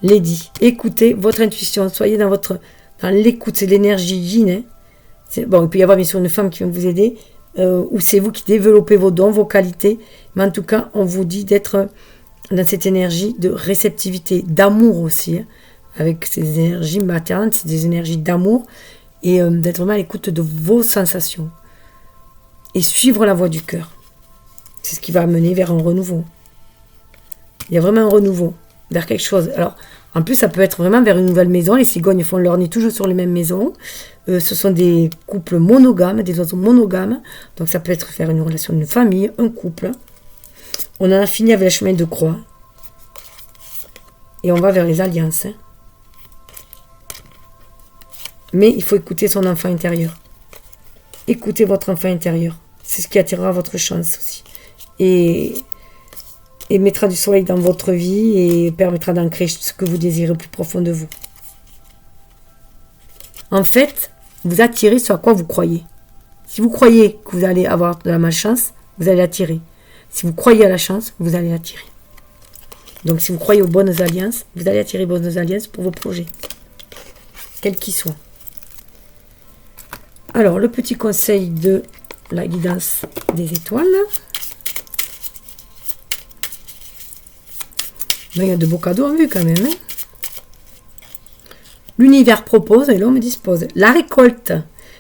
Lady, écoutez votre intuition, soyez dans l'écoute, c'est l'énergie yin. Hein. Bon, il peut y avoir bien sûr une femme qui va vous aider, ou c'est vous qui développez vos dons, vos qualités, mais en tout cas, on vous dit d'être dans cette énergie de réceptivité, d'amour aussi, hein, avec ces énergies maternelles, c'est des énergies d'amour, et d'être vraiment à l'écoute de vos sensations, et suivre la voie du cœur. C'est ce qui va mener vers un renouveau. Il y a vraiment un renouveau, vers quelque chose. Alors, en plus, ça peut être vraiment vers une nouvelle maison. Les cigognes font leur nid toujours sur les mêmes maisons. Ce sont des couples monogames, des oiseaux monogames. Donc, ça peut être faire une relation d'une famille, un couple. On en a fini avec le chemin de croix. Et on va vers les alliances. Hein. Mais il faut écouter son enfant intérieur. Écoutez votre enfant intérieur. C'est ce qui attirera votre chance aussi. Et et mettra du soleil dans votre vie et permettra d'ancrer ce que vous désirez au plus profond de vous. En fait, vous attirez ce à quoi vous croyez. Si vous croyez que vous allez avoir de la malchance, vous allez l'attirer. Si vous croyez à la chance, vous allez l'attirer. Donc si vous croyez aux bonnes alliances, vous allez attirer les bonnes alliances pour vos projets, quels qu'ils soient. Alors, le petit conseil de la guidance des étoiles. Ben, il y a de beaux cadeaux en vue quand même. Hein. L'univers propose et l'homme dispose. La récolte.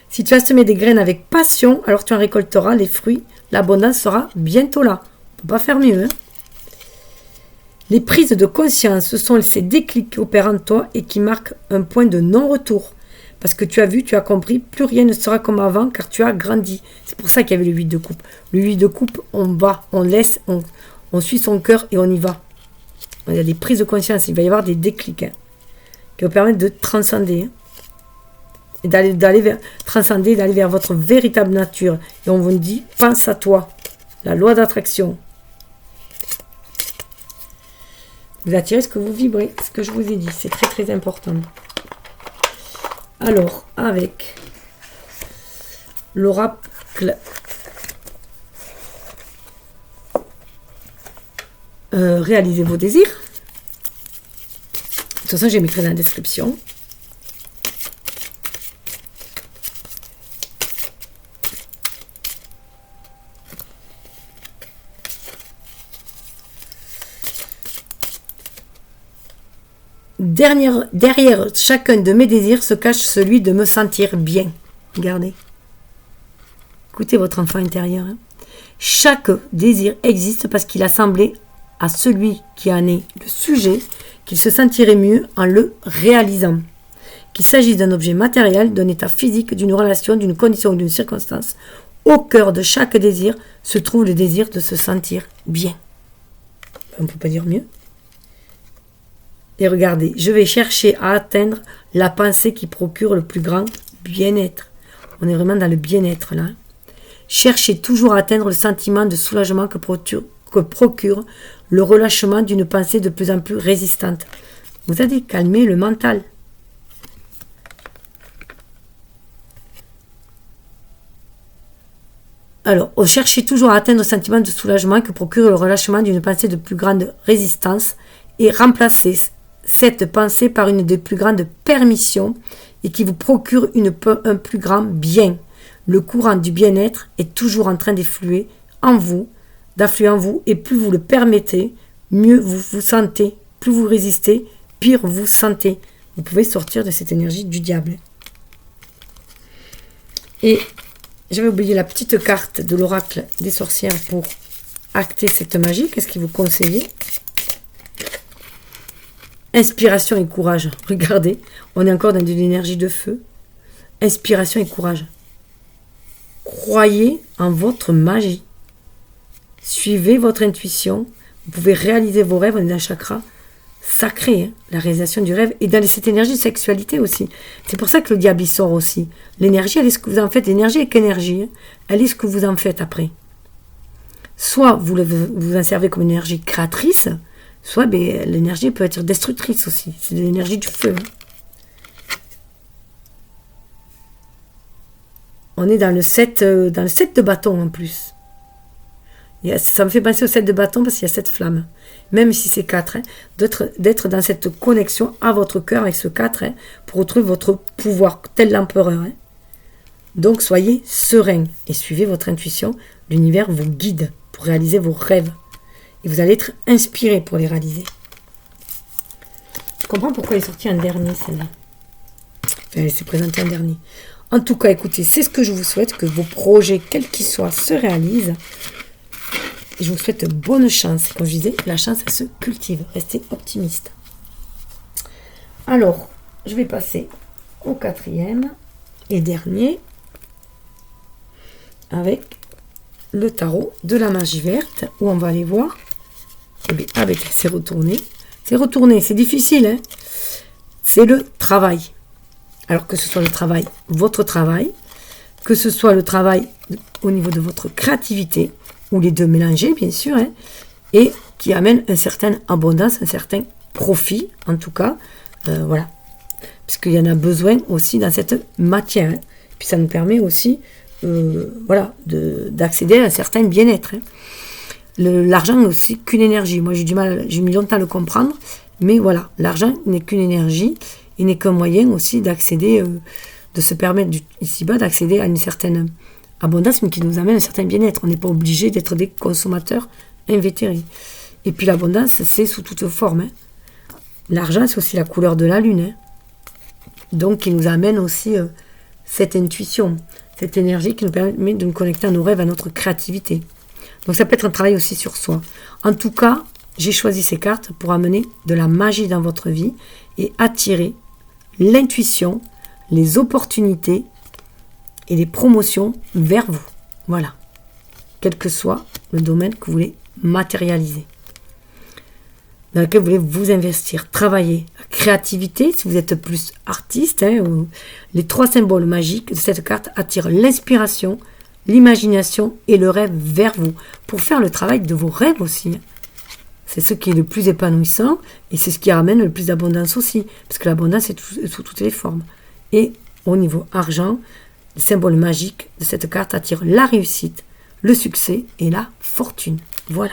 Si tu as semé des graines avec passion, alors tu en récolteras les fruits. L'abondance sera bientôt là. On ne peut pas faire mieux. Hein. Les prises de conscience, ce sont ces déclics qui opèrent en toi et qui marquent un point de non-retour. Parce que tu as vu, tu as compris, plus rien ne sera comme avant car tu as grandi. C'est pour ça qu'il y avait le 8 de coupe. Le 8 de coupe, on va, on laisse, on suit son cœur et on y va. Il y a des prises de conscience, il va y avoir des déclics hein, qui vont permettre de transcender. Hein, et d'aller vers, transcender, d'aller vers votre véritable nature. Et on vous dit, pense à toi. La loi d'attraction. Vous attirez ce que vous vibrez, ce que je vous ai dit. C'est très très important. Alors, avec l'oracle réalisez vos désirs. De toute façon, j'ai mis dans la description. Derrière chacun de mes désirs se cache celui de me sentir bien. Regardez. Écoutez votre enfant intérieur. Hein. Chaque désir existe parce qu'il a semblé à celui qui en est le sujet qu'il se sentirait mieux en le réalisant. Qu'il s'agisse d'un objet matériel, d'un état physique, d'une relation, d'une condition ou d'une circonstance. Au cœur de chaque désir se trouve le désir de se sentir bien. On ne peut pas dire mieux. Et regardez, je vais chercher à atteindre la pensée qui procure le plus grand bien-être. On est vraiment dans le bien-être là. Cherchez toujours à atteindre le sentiment de soulagement que procure le relâchement d'une pensée de plus en plus résistante. Vous allez calmer le mental. Alors, cherchez toujours à atteindre le sentiment de soulagement que procure le relâchement d'une pensée de plus grande résistance et remplacez cette pensée par une de plus grande permission et qui vous procure un plus grand bien. Le courant du bien-être est toujours en train d'affluer en vous et plus vous le permettez, mieux vous vous sentez, plus vous résistez, pire vous sentez. Vous pouvez sortir de cette énergie du diable. Et j'avais oublié la petite carte de l'oracle des sorcières pour acter cette magie. Qu'est-ce qu'il vous conseillait ? Inspiration et courage. Regardez, on est encore dans de l'énergie de feu. Inspiration et courage. Croyez en votre magie. Suivez votre intuition. Vous pouvez réaliser vos rêves. On est dans un chakra sacré, hein, la réalisation du rêve. Et dans cette énergie de sexualité aussi. C'est pour ça que le diable y sort aussi. L'énergie, elle est ce que vous en faites. L'énergie est qu'énergie. Hein. Elle est ce que vous en faites après. Soit vous vous en servez comme une énergie créatrice, soit l'énergie peut être destructrice aussi. C'est de l'énergie du feu. On est dans le 7 de bâton en plus. Ça me fait penser au 7 de bâton parce qu'il y a 7 flammes. Même si c'est 4. Hein, d'être dans cette connexion à votre cœur avec ce 4 hein, pour retrouver votre pouvoir, tel l'empereur. Hein. Donc soyez serein et suivez votre intuition. L'univers vous guide pour réaliser vos rêves. Et vous allez être inspiré pour les réaliser. Je comprends pourquoi elle est sortie en dernier, celle-là. Enfin, elle s'est présentée en dernier. En tout cas, écoutez, c'est ce que je vous souhaite, que vos projets, quels qu'ils soient, se réalisent. Et je vous souhaite bonne chance. Comme je disais, la chance, elle se cultive. Restez optimiste. Alors, je vais passer au 4e et dernier avec le tarot de la magie verte, où on va aller voir. Et bien, avec c'est retourné. C'est retourné, c'est difficile. Hein, c'est le travail. Alors que ce soit le travail, votre travail, que ce soit le travail au niveau de votre créativité, ou les deux mélangés, bien sûr. Hein, et qui amène une certaine abondance, un certain profit, en tout cas, voilà. Parce qu'il y en a besoin aussi dans cette matière. Hein. Puis ça nous permet aussi, voilà, d'accéder à un certain bien-être. Hein. L'argent n'est aussi qu'une énergie. Moi, j'ai mis longtemps à le comprendre, mais voilà, l'argent n'est qu'une énergie, et n'est qu'un moyen aussi d'accéder, de se permettre ici-bas d'accéder à une certaine abondance, mais qui nous amène à un certain bien-être. On n'est pas obligé d'être des consommateurs invétérés. Et puis l'abondance, c'est sous toute forme. Hein. L'argent, c'est aussi la couleur de la lune. Hein. Donc, qui nous amène aussi cette intuition, cette énergie qui nous permet de nous connecter à nos rêves, à notre créativité. Donc, ça peut être un travail aussi sur soi. En tout cas, j'ai choisi ces cartes pour amener de la magie dans votre vie et attirer l'intuition, les opportunités et les promotions vers vous. Voilà. Quel que soit le domaine que vous voulez matérialiser, dans lequel vous voulez vous investir, travailler. La créativité, si vous êtes plus artiste, hein, les 3 symboles magiques de cette carte attirent l'inspiration, l'imagination et le rêve vers vous, pour faire le travail de vos rêves aussi. Hein. C'est ce qui est le plus épanouissant, et c'est ce qui ramène le plus d'abondance aussi, parce que l'abondance est sous toutes les formes. Et au niveau argent, le symbole magique de cette carte attire la réussite, le succès et la fortune. Voilà.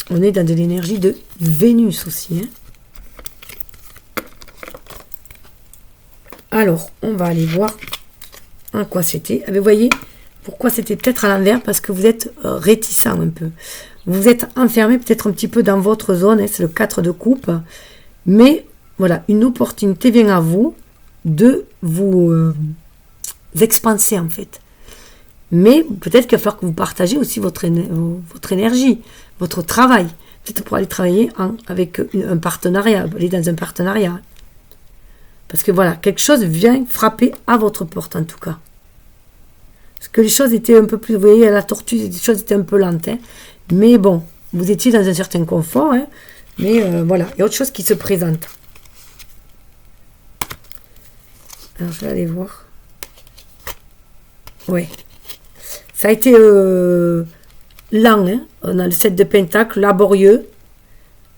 On est dans de l'énergie de Vénus aussi. Hein. Alors, on va aller voir en quoi c'était. Vous voyez, pourquoi c'était peut-être à l'envers? Parce que vous êtes réticent un peu. Vous êtes enfermé peut-être un petit peu dans votre zone. Hein, c'est le 4 de coupe. Mais, voilà, une opportunité vient à vous de vous expanser en fait. Mais peut-être qu'il va falloir que vous partagez aussi votre énergie, votre travail. Peut-être pour aller travailler avec un partenariat, aller dans un partenariat. Parce que voilà, quelque chose vient frapper à votre porte en tout cas. Parce que les choses étaient un peu plus, vous voyez, à la tortue, les choses étaient un peu lentes. Hein. Mais bon, vous étiez dans un certain confort. Hein. Mais voilà, il y a autre chose qui se présente. Alors je vais aller voir. Ouais. Ça a été lent, hein. On a le 7 de Pentacle, laborieux,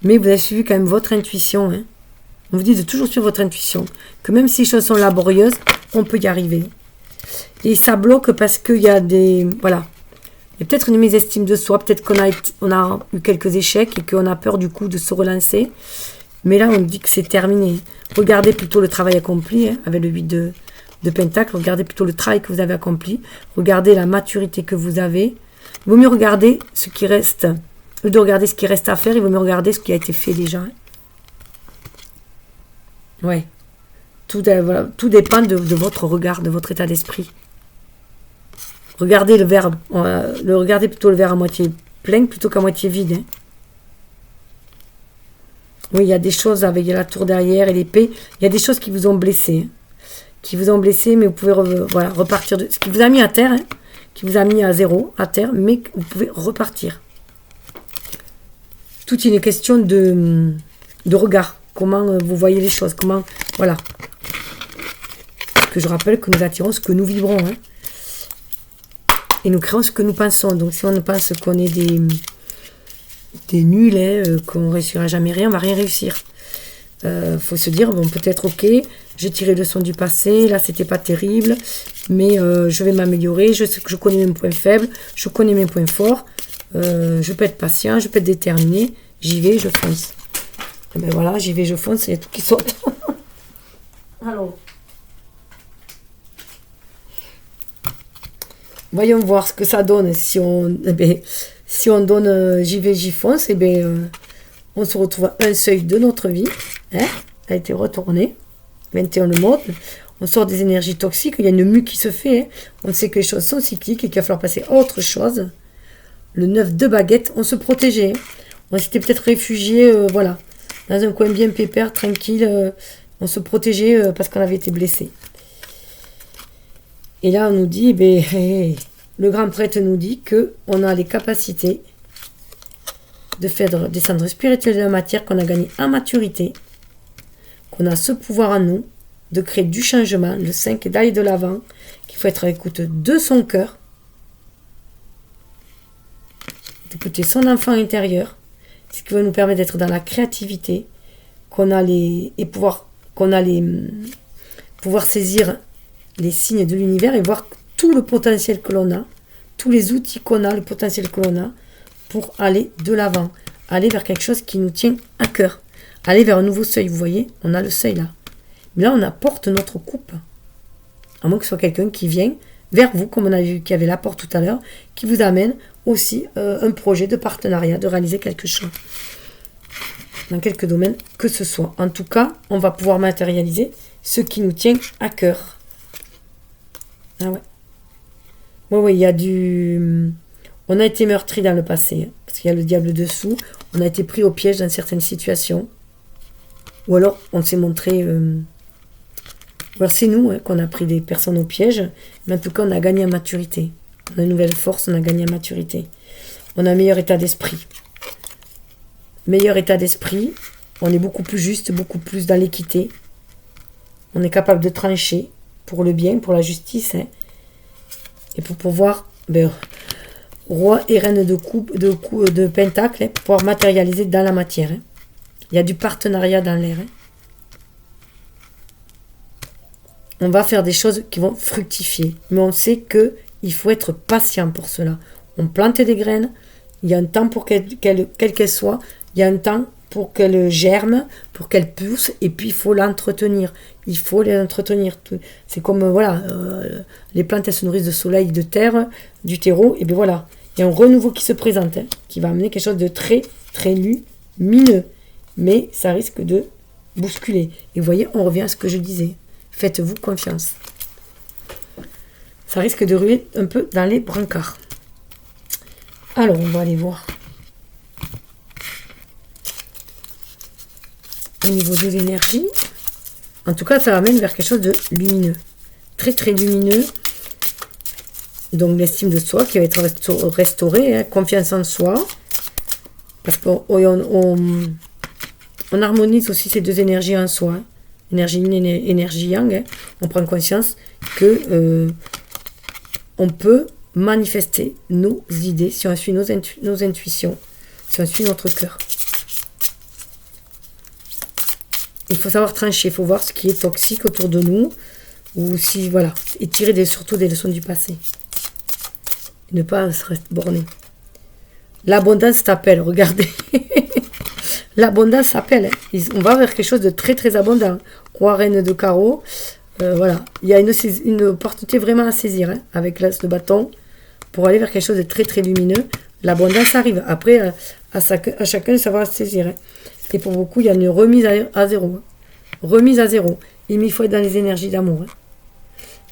mais vous avez suivi quand même votre intuition. Hein. On vous dit de toujours suivre votre intuition, que même si les choses sont laborieuses, on peut y arriver. Et ça bloque parce qu'il y a des... Voilà. Il y a peut-être une mésestime de soi, peut-être qu'on a eu quelques échecs et qu'on a peur du coup de se relancer. Mais là, on dit que c'est terminé. Regardez plutôt le travail accompli, hein, avec le 8 de Pentacle, regardez plutôt le travail que vous avez accompli, regardez la maturité que vous avez. Il vaut mieux regarder ce qui reste, au lieu de regarder ce qui reste à faire, il vaut mieux regarder ce qui a été fait déjà. Ouais. Voilà, tout dépend de votre regard, de votre état d'esprit. Regardez regardez plutôt le verre à moitié plein plutôt qu'à moitié vide. Hein. Oui, il y a des choses avec la tour derrière et l'épée, il y a des choses qui vous ont blessé. Hein. Qui vous ont blessé, mais vous pouvez voilà, repartir de ce qui vous a mis à terre, hein, qui vous a mis à zéro, à terre, mais vous pouvez repartir. Tout est une question de regard, comment vous voyez les choses, comment, voilà. Que je rappelle que nous attirons ce que nous vibrons, hein, et nous créons ce que nous pensons. Donc si on pense qu'on est des nuls, hein, qu'on ne réussira jamais rien, on ne va rien réussir. Faut se dire, bon, peut-être, ok, j'ai tiré le leçon du passé, là, c'était pas terrible, mais je vais m'améliorer, je connais mes points faibles, je connais mes points forts, je peux être patient, je peux être déterminé, j'y vais, je fonce. Et ben voilà, j'y vais, je fonce, il y a tout qui saute. Alors, voyons voir ce que ça donne si on donne j'y vais, j'y fonce, et ben on se retrouve à un seuil de notre vie, hein, a été retourné, 21 le mode, on sort des énergies toxiques, il y a une mue qui se fait, hein. On sait que les choses sont cycliques et qu'il va falloir passer à autre chose. Le 9 de baguette, on se protégeait, hein. On s'était peut-être réfugié, voilà, dans un coin bien pépère, tranquille, on se protégeait parce qu'on avait été blessé. Et là, on nous dit, le grand prêtre nous dit qu'on a les capacités de faire descendre spirituellement la matière, qu'on a gagné en maturité, qu'on a ce pouvoir en nous de créer du changement, le 5 et d'aller de l'avant, qu'il faut être à l'écoute de son cœur, d'écouter son enfant intérieur, ce qui va nous permettre d'être dans la créativité, pouvoir saisir les signes de l'univers et voir tout le potentiel que l'on a, tous les outils qu'on a, le potentiel que l'on a pour aller de l'avant, aller vers quelque chose qui nous tient à cœur, aller vers un nouveau seuil. Vous voyez, on a le seuil là. Mais là, on apporte notre coupe. À moins que ce soit quelqu'un qui vient vers vous, comme on a vu qu'il y avait la porte tout à l'heure, qui vous amène aussi un projet de partenariat, de réaliser quelque chose. Dans quelques domaines que ce soit. En tout cas, on va pouvoir matérialiser ce qui nous tient à cœur. Ah ouais. Oui, il y a du... On a été meurtri dans le passé, hein, parce qu'il y a le diable dessous. On a été pris au piège dans certaines situations. Ou alors, on s'est montré... Alors, c'est nous qu'on a pris des personnes au piège. Mais en tout cas, on a gagné en maturité. On a une nouvelle force, on a gagné en maturité. On a un meilleur état d'esprit. Meilleur état d'esprit. On est beaucoup plus juste, beaucoup plus dans l'équité. On est capable de trancher pour le bien, pour la justice. Hein, et pour pouvoir... roi et reine de pentacle, hein, pour pouvoir matérialiser dans la matière. Hein. Il y a du partenariat dans l'air. Hein. On va faire des choses qui vont fructifier. Mais on sait qu'il faut être patient pour cela. On plante des graines. Il y a un temps pour quelle qu'elle soit. Il y a un temps pour qu'elle germe, pour qu'elle pousse. Et puis, il faut l'entretenir. Il faut les entretenir. C'est comme, les plantes, elles se nourrissent de soleil, de terre, du terreau. Et bien voilà. Il y a un renouveau qui se présente. Hein, qui va amener quelque chose de très, très lumineux. Mais ça risque de bousculer. Et vous voyez, on revient à ce que je disais. Faites-vous confiance. Ça risque de ruer un peu dans les brancards. Alors, on va aller voir. Au niveau des énergies. En tout cas, ça amène vers quelque chose de lumineux. Très, très lumineux. Donc, l'estime de soi qui va être restaurée. Hein, confiance en soi. Parce qu'on harmonise aussi ces deux énergies en soi. Hein. Énergie yin et énergie yang, hein. On prend conscience que on peut manifester nos idées si on suit nos intuitions, si on suit notre cœur. Il faut savoir trancher, il faut voir ce qui est toxique autour de nous, ou si, voilà, et tirer surtout des leçons du passé. Ne pas se borner. L'abondance t'appelle, regardez. L'abondance s'appelle. Hein. On va vers quelque chose de très très abondant. Roi, reine de carreau. Voilà. Il y a une opportunité vraiment à saisir. Hein, avec l'as de bâton. Pour aller vers quelque chose de très très lumineux. L'abondance arrive. Après, à chacun de savoir saisir. Hein. Et pour beaucoup, il y a une remise à zéro. Hein. Remise à zéro. Il faut être dans les énergies d'amour. Hein.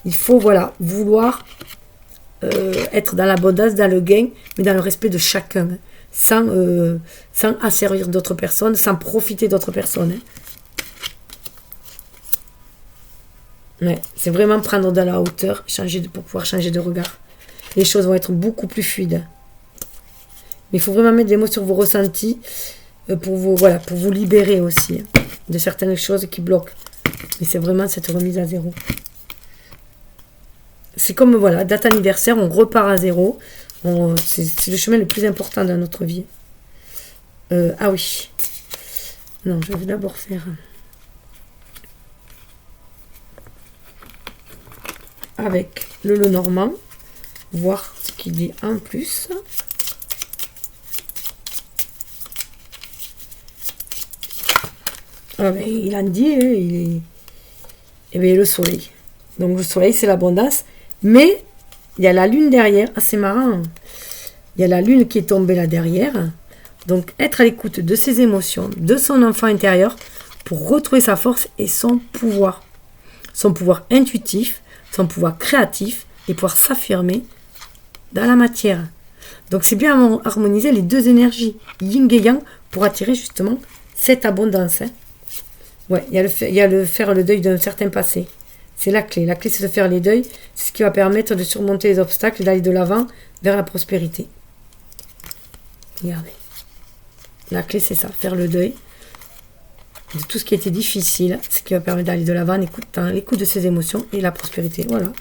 Il faut, vouloir être dans l'abondance, dans le gain, mais dans le respect de chacun. Hein. Sans asservir d'autres personnes, sans profiter d'autres personnes. Hein. Ouais, c'est vraiment prendre de la hauteur, pour pouvoir changer de regard. Les choses vont être beaucoup plus fluides. Mais il faut vraiment mettre des mots sur vos ressentis pour vous libérer aussi hein, de certaines choses qui bloquent. Mais c'est vraiment cette remise à zéro. C'est comme, date anniversaire, on repart à zéro. C'est le chemin le plus important dans notre vie. Ah oui. Non, je vais d'abord faire... avec le Lenormand. Voir ce qu'il dit en plus. Ah ben, il en dit, il est... Eh bien, le soleil. Donc, le soleil, c'est l'abondance. Mais... il y a la lune derrière. Ah, c'est marrant. Il y a la lune qui est tombée là derrière. Donc, être à l'écoute de ses émotions, de son enfant intérieur, pour retrouver sa force et son pouvoir. Son pouvoir intuitif, son pouvoir créatif, et pouvoir s'affirmer dans la matière. Donc, c'est bien harmoniser les deux énergies, yin et yang, pour attirer justement cette abondance. Hein. Ouais, il y a le faire le deuil d'un certain passé. C'est la clé. La clé, c'est de faire les deuils. C'est ce qui va permettre de surmonter les obstacles et d'aller de l'avant vers la prospérité. Regardez. La clé, c'est ça. Faire le deuil de tout ce qui était difficile. Ce qui va permettre d'aller de l'avant en écoutant l'écoute de ses émotions et la prospérité. Voilà.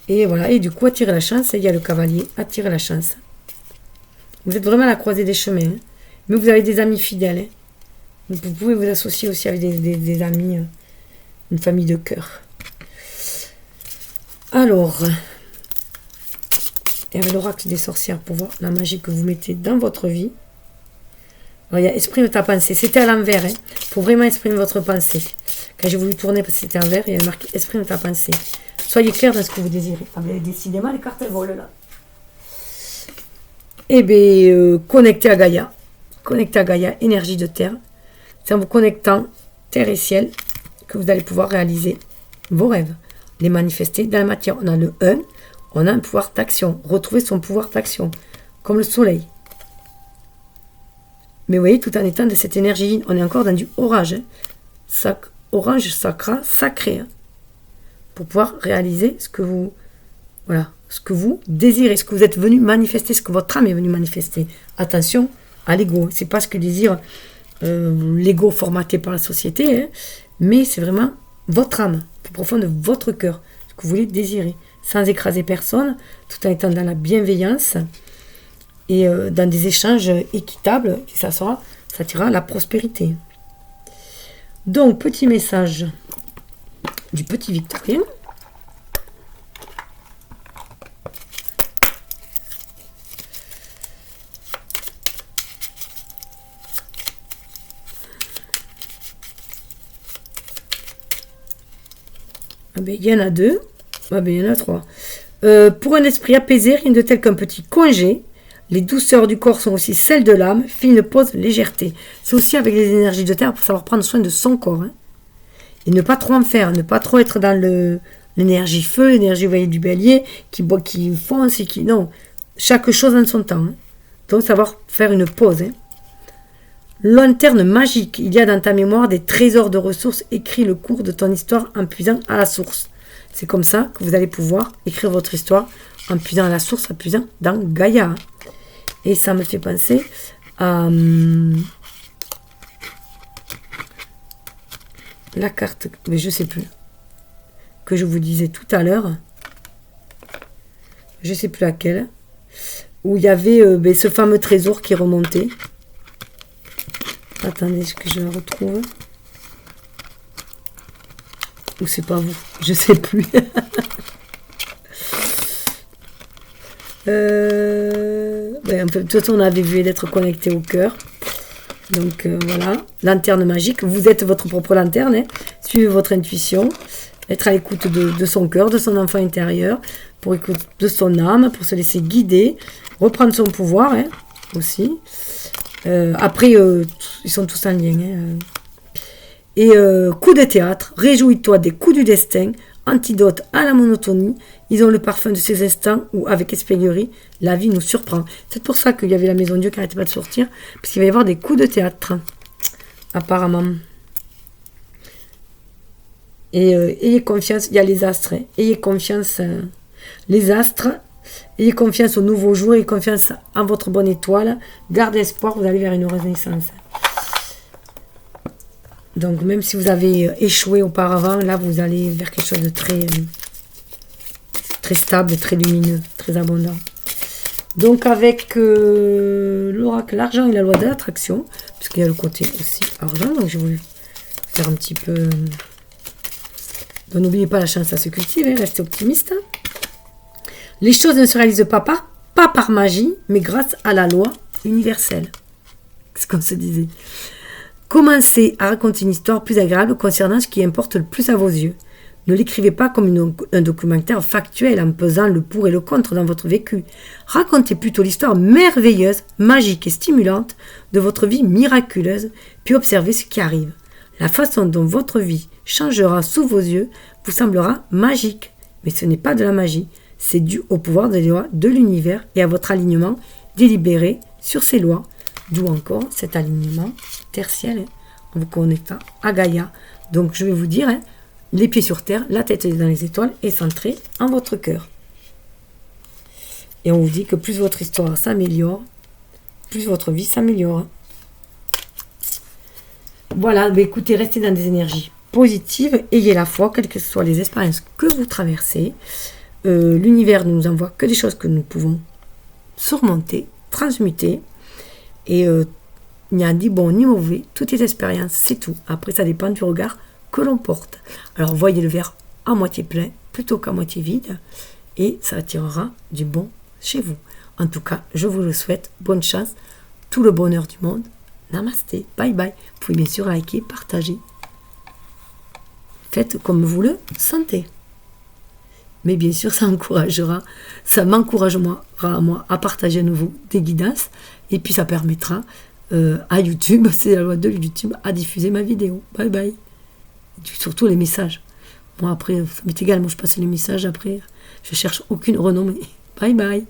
Et voilà. Et du coup, attirer la chance. Il y a le cavalier. Attirer la chance. Vous êtes vraiment à la croisée des chemins. Hein. Mais vous avez des amis fidèles. Hein. Donc vous pouvez vous associer aussi avec des amis, une famille de cœur. Alors, il y avait l'oracle des sorcières pour voir la magie que vous mettez dans votre vie. Alors, il y a exprime ta pensée. C'était à l'envers. Il faut vraiment exprimer votre pensée. Quand j'ai voulu tourner parce que c'était envers, il y a marqué exprime ta pensée. Soyez clair dans ce que vous désirez. Ah ben, décidément, les cartes elles volent là. Eh bien, connectez à Gaïa. Connectez à Gaïa, énergie de terre. C'est en vous connectant terre et ciel que vous allez pouvoir réaliser vos rêves. Les manifester dans la matière. On a le 1, on a un pouvoir d'action. Retrouver son pouvoir d'action. Comme le soleil. Mais vous voyez, tout en étant de cette énergie, on est encore dans du orage. Hein. Orange, sacra, sacré. Hein. Pour pouvoir réaliser ce que vous... Voilà. Ce que vous désirez, ce que vous êtes venu manifester, ce que votre âme est venue manifester. Attention à l'ego. C'est pas ce que désire l'ego formaté par la société, hein, mais c'est vraiment votre âme, plus profond de votre cœur, ce que vous voulez désirer, sans écraser personne, tout en étant dans la bienveillance et dans des échanges équitables, et ça tirera la prospérité. Donc, petit message du petit Victorien. Ah ben, il y en a 2. Ah ben, il y en a 3. Pour un esprit apaisé, rien de tel qu'un petit congé. Les douceurs du corps sont aussi celles de l'âme. Fine pause, légèreté. C'est aussi avec les énergies de terre pour savoir prendre soin de son corps. Hein. Et ne pas trop en faire. Ne pas trop être dans l'énergie feu, l'énergie, vous voyez, du bélier, qui fonce et qui... Non. Chaque chose en son temps. Hein. Donc, savoir faire une pause. Hein. Lanterne magique. Il y a dans ta mémoire des trésors de ressources. Écris le cours de ton histoire en puisant à la source. C'est comme ça que vous allez pouvoir écrire votre histoire en puisant à la source, en puisant dans Gaïa. Et ça me fait penser à la carte, mais je sais plus, que je vous disais tout à l'heure. Je sais plus laquelle. Où il y avait ce fameux trésor qui remontait. Attendez, que je la retrouve. Ou c'est pas vous, je sais plus. En fait, de toute façon, on avait vu d'être connecté au cœur. Donc voilà, lanterne magique. Vous êtes votre propre lanterne. Hein. Suivez votre intuition. Être à l'écoute de son cœur, de son enfant intérieur, pour écouter de son âme, pour se laisser guider, reprendre son pouvoir hein, aussi. Après, ils sont tous en lien. Hein. Et coup de théâtre, réjouis-toi des coups du destin, antidote à la monotonie. Ils ont le parfum de ces instants où, avec espièglerie, la vie nous surprend. C'est pour ça qu'il y avait la Maison Dieu qui n'arrêtait pas de sortir, parce qu'il va y avoir des coups de théâtre, apparemment. Et ayez confiance, il y a les astres, hein. Ayez confiance, les astres, ayez confiance au nouveau jour, ayez confiance en votre bonne étoile, gardez espoir, vous allez vers une heureuse naissance. Donc même si vous avez échoué auparavant, là vous allez vers quelque chose de très stable, très lumineux, très abondant. Donc avec l'oracle, l'argent et la loi de l'attraction, parce qu'il y a le côté aussi argent, donc j'ai voulu faire un petit peu... Donc n'oubliez pas, la chance à se cultiver, restez optimiste. Les choses ne se réalisent pas par magie, mais grâce à la loi universelle. C'est comme se disait. Commencez à raconter une histoire plus agréable concernant ce qui importe le plus à vos yeux. Ne l'écrivez pas comme un documentaire factuel en pesant le pour et le contre dans votre vécu. Racontez plutôt l'histoire merveilleuse, magique et stimulante de votre vie miraculeuse, puis observez ce qui arrive. La façon dont votre vie changera sous vos yeux vous semblera magique, mais ce n'est pas de la magie, c'est dû au pouvoir des lois de l'univers et à votre alignement délibéré sur ces lois, d'où encore cet alignement tertiel, en vous connectant à Gaïa. Donc je vais vous dire, les pieds sur terre, la tête dans les étoiles et centrée en votre cœur. Et on vous dit que plus votre histoire s'améliore, plus votre vie s'améliore. Voilà, écoutez, restez dans des énergies positives, ayez la foi, quelles que soient les expériences que vous traversez. L'univers ne nous envoie que des choses que nous pouvons surmonter transmuter. Et il n'y a ni bon ni mauvais, tout est expérience, c'est tout. Après, ça dépend du regard que l'on porte. Alors, voyez le verre à moitié plein plutôt qu'à moitié vide, et ça attirera du bon chez vous. En tout cas, je vous le souhaite, bonne chance, tout le bonheur du monde. Namasté, bye bye. Vous pouvez bien sûr liker, partager. Faites comme vous le sentez. Mais bien sûr, ça m'encouragera moi à partager à nouveau des guidances, et puis ça permettra à YouTube, c'est la loi de YouTube, à diffuser ma vidéo. Bye bye. Surtout les messages. Moi après, ça m'est égal, moi je passe les messages après. Je cherche aucune renommée. Bye bye.